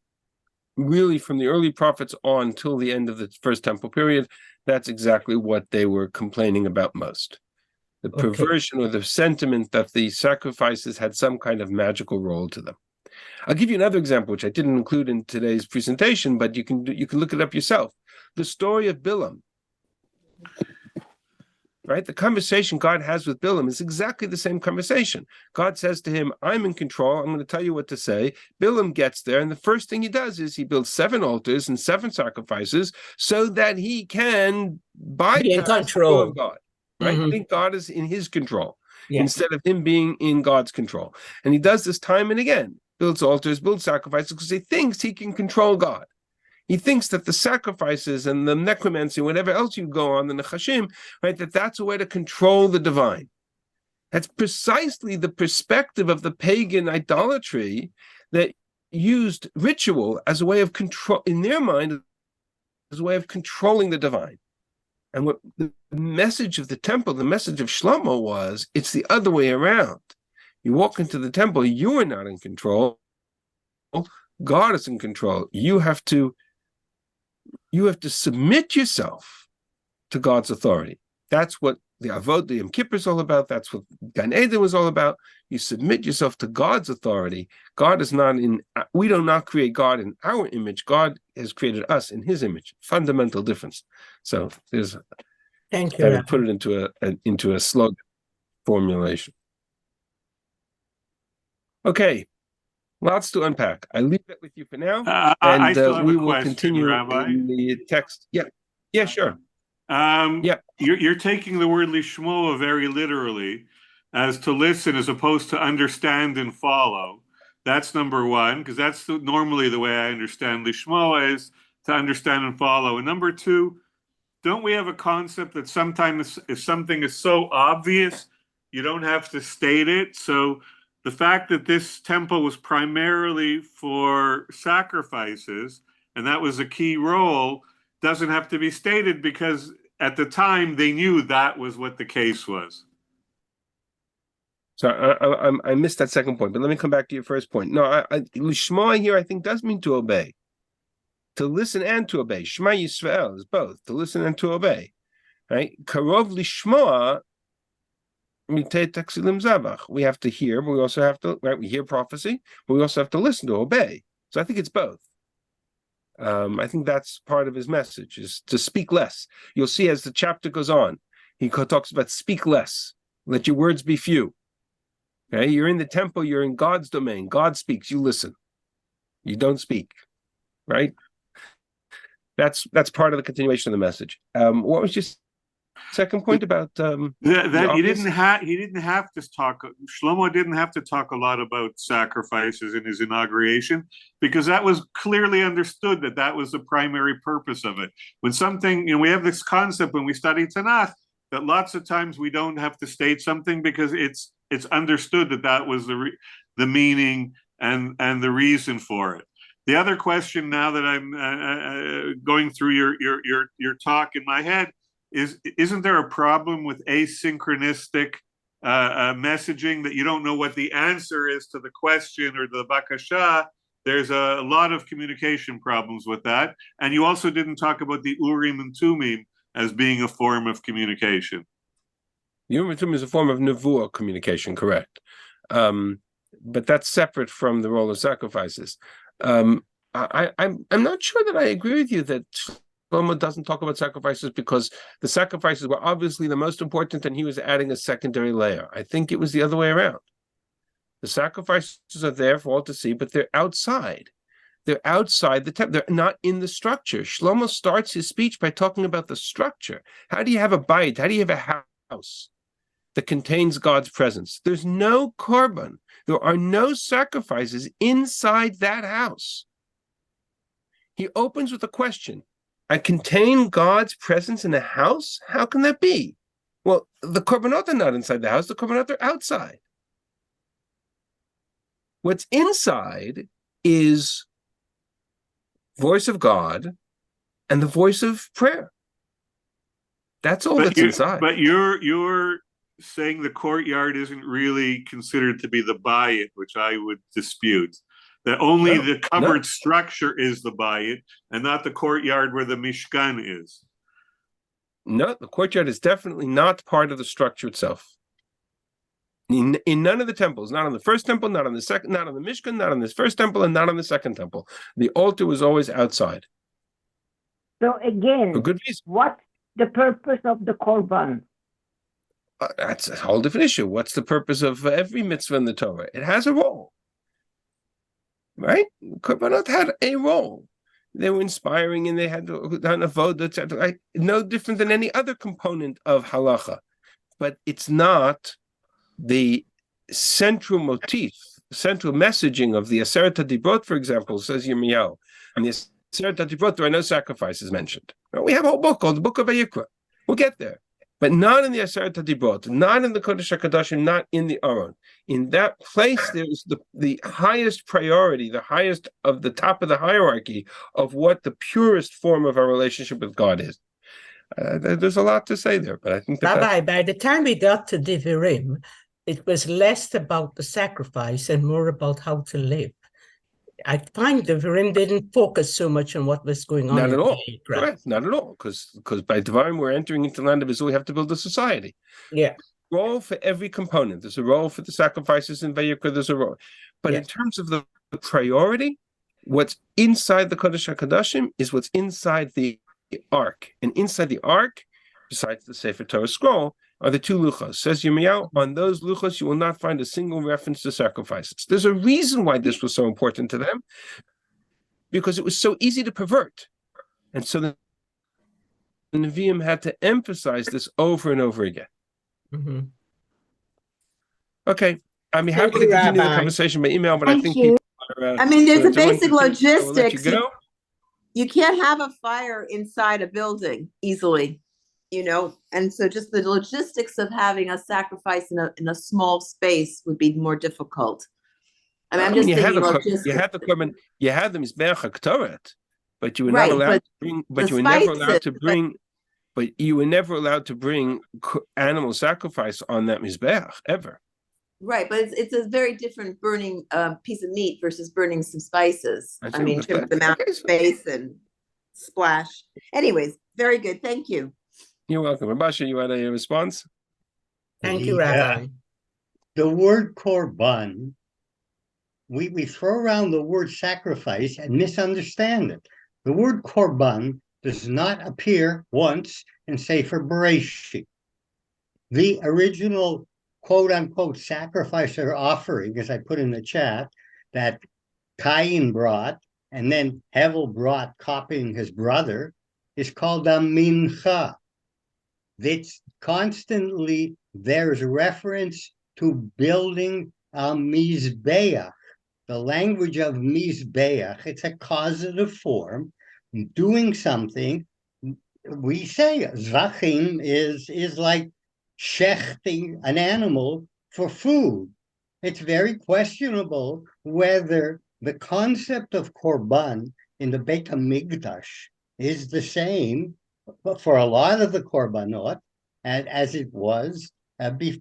the early prophets on till the end of the First Temple period, that's exactly what they were complaining about most. The perversion or the sentiment that the sacrifices had some kind of magical role to them. I'll give you another example, which I didn't include in today's presentation, but you can look it up yourself. The story of Bilam. Right? The conversation God has with Bilam is exactly the same conversation. God says to him, I'm in control. I'm going to tell you what to say. Bilam gets there, and the first thing he does is he builds 7 altars and 7 sacrifices so that he can bypass the will of God. Right? I think God is in his control instead of him being in God's control. And he does this time and again. Builds altars, builds sacrifices, because he thinks he can control God. He thinks that the sacrifices and the necromancy, whatever else you go on, the nechashim, right, that's a way to control the divine. That's precisely the perspective of the pagan idolatry that used ritual as a way of control, in their mind, as a way of controlling the divine. And what the message of the temple, the message of Shlomo was, it's the other way around. You walk into the temple, you are not in control. God is in control. You have to submit yourself to God's authority. That's what the Avod, the Yom Kippur is all about. That's what Gan Eden was all about. You submit yourself to God's authority. God is not we do not create God in our image. God has created us in his image. Fundamental difference. So thank you. Put it into a slogan formulation. Okay. Lots to unpack. I leave that with you for now, and we will continue Rabbi. in the text. Yeah, sure. You're taking the word lishmoa very literally, as to listen as opposed to understand and follow. That's number one, because that's normally the way I understand lishmoa, is to understand and follow. And number two, don't we have a concept that sometimes if something is so obvious, you don't have to state it? So the fact that this temple was primarily for sacrifices, and that was a key role, doesn't have to be stated, because at the time they knew that was what the case was. So I missed that second point, but let me come back to your first point. No, Lishma here I think does mean to obey, to listen and to obey. Shema Yisrael is both, to listen and to obey. Right? Karov Lishma. We have to hear, but we also have to, right? We hear prophecy, but we also have to listen to obey. So I think it's both. I think that's part of his message, is to speak less. You'll see as the chapter goes on, he talks about speak less, let your words be few. Okay, you're in the temple, you're in God's domain. God speaks, you listen. You don't speak, right? That's part of the continuation of the message. What was just Second point about That the he obvious- didn't have to talk. Shlomo didn't have to talk a lot about sacrifices in his inauguration because that was clearly understood that was the primary purpose of it. When something, we have this concept when we study Tanakh that lots of times we don't have to state something because it's understood that was the meaning and the reason for it. The other question now that I'm going through your talk in my head isn't there a problem with asynchronistic messaging that you don't know what the answer is to the question or the bakasha? There's a lot of communication problems with that. And you also didn't talk about the Urim and Tumim as being a form of communication. Urim and Tumim is a form of nevuah communication, correct? But that's separate from the role of sacrifices. I'm not sure that I agree with you that Shlomo doesn't talk about sacrifices because the sacrifices were obviously the most important and he was adding a secondary layer. I think it was the other way around. The sacrifices are there for all to see, but they're outside. They're outside the temple. They're not in the structure. Shlomo starts his speech by talking about the structure. How do you have a bait? How do you have a house that contains God's presence? There's no korban. There are no sacrifices inside that house. He opens with a question. I contain God's presence in a house? How can that be? Well, the korbanot are not inside the house. The korbanot are outside. What's inside is voice of God and the voice of prayer. That's all that's inside. But you're saying the courtyard isn't really considered to be the bayit, which I would dispute. That only the covered structure is the bayit and not the courtyard where the mishkan is. No, the courtyard is definitely not part of the structure itself. In none of the temples, not on the first temple, not on the second, not on the mishkan, not on this first temple, and not on the second temple. The altar was always outside. So again, For good reason. what's the purpose of the korban? That's a whole different issue. What's the purpose of every mitzvah in the Torah? It has a role, right? Korbanot had a role. They were inspiring and they had done a vote, etc. No different than any other component of halacha. But it's not the central motif, central messaging of the Aseret HaDibrot, for example, says Yirmiyahu. And the Aseret HaDibrot, there are no sacrifices mentioned. We have a whole book called the Book of Vayikra. We'll get there. But not in the Aseret HaDibrot, not in the Kodesh HaKadoshim, not in the Aron. In that place, there's the highest priority, the highest of the top of the hierarchy of what the purest form of our relationship with God is. There's a lot to say there, but I think that Rabbi, by the time we got to Devarim, it was less about the sacrifice and more about how to live. I find Devarim didn't focus so much on what was going on. Not at all. Vayikra. Correct. Not at all. Because by Devarim, we're entering into the land of Israel. We have to build a society. Yeah. Role for every component. There's a role for the sacrifices in Vayikra. There's a role. But in terms of the priority, what's inside the Kodesh HaKadoshim is what's inside the ark. And inside the ark, besides the Sefer Torah scroll, are the two luchos. Says Yirmiyahu, on those luchos you will not find a single reference to sacrifices. There's a reason why this was so important to them, because it was so easy to pervert. And so the Nevi'im had to emphasize this over and over again. Mm-hmm. Okay, I'm happy to continue the conversation by email, but I think people are, I mean, there's a everyone basic can think, so we'll let logistics. you go. You can't have a fire inside a building easily, and so just the logistics of having a sacrifice in a small space would be more difficult. I mean, I'm just thinking logistics. You had the korban, you had the Mizbeach HaKtoret, but you were Right, not allowed but to bring, but the you were never allowed spices, to bring, but you were never allowed to bring animal sacrifice on that Mizbeach, ever. Right, but it's a very different burning piece of meat versus burning some spices. I mean, in terms of the amount of space and splash. Anyways, very good. Thank you. You're welcome. Rabbi, you had a response? Thank you, Rabbi. The word korban, we throw around the word sacrifice and misunderstand it. The word korban does not appear once in Sefer Bereshit. The original quote-unquote sacrifice or offering, as I put in the chat, that Cain brought, and then Hevel brought, copying his brother, is called a mincha. It's constantly, there's reference to building a Mizbeach, the language of Mizbeach. It's a causative form, doing something. We say Zachim is like shechting an animal for food. It's very questionable whether the concept of korban in the Beit HaMikdash is the same for a lot of the korbanot and as it was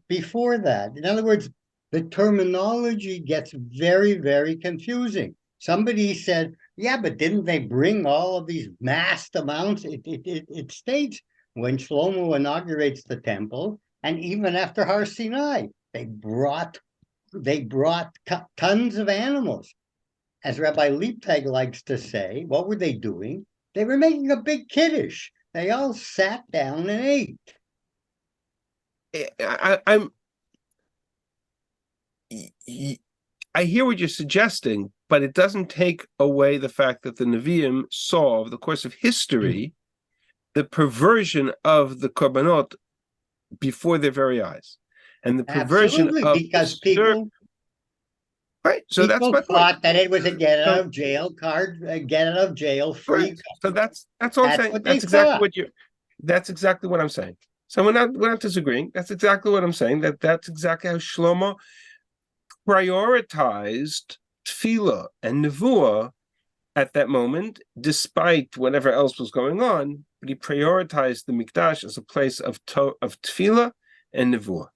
before that. In other words, the terminology gets very, very confusing. Somebody said, yeah, but didn't they bring all of these massed amounts? It states when Shlomo inaugurates the temple, and even after Har Sinai, they brought tons of animals. As Rabbi Liebtag likes to say, what were they doing? They were making a big kiddush. They all sat down and ate. I hear what you're suggesting, but it doesn't take away the fact that the Nevi'im saw, over the course of history, the perversion of the korbanot before their very eyes, and the perversion Absolutely, of because people right. So that's my thought point. that it was a get out of jail card, get out of jail free. Right. So that's all I'm That's saying. what they That's exactly thought. what you're. That's exactly what I'm saying. So we're not disagreeing. That's exactly what I'm saying. That's exactly how Shlomo prioritized tefillah and nevuah at that moment, despite whatever else was going on. But he prioritized the mikdash as a place of tefillah and nevuah.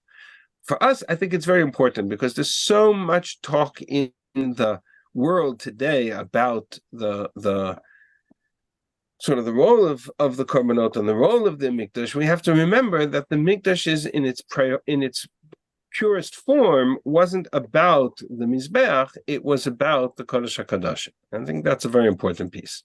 For us, I think it's very important because there's so much talk in the world today about the sort of the role of the korbanot and the role of the mikdash. We have to remember that the mikdash is in its purest form wasn't about the mizbeach; it was about the kodesh hakadosh. I think that's a very important piece.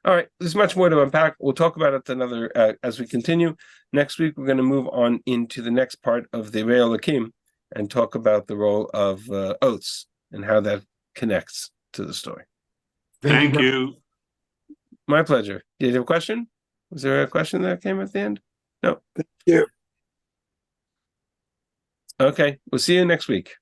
All right, there's much more to unpack. We'll talk about it another as we continue. Next week, we're going to move on into the next part of the Rei Elokim and talk about the role of oaths and how that connects to the story. Thank you. My pleasure. Did you have a question? Was there a question that came at the end? No. Thank you. Okay, we'll see you next week.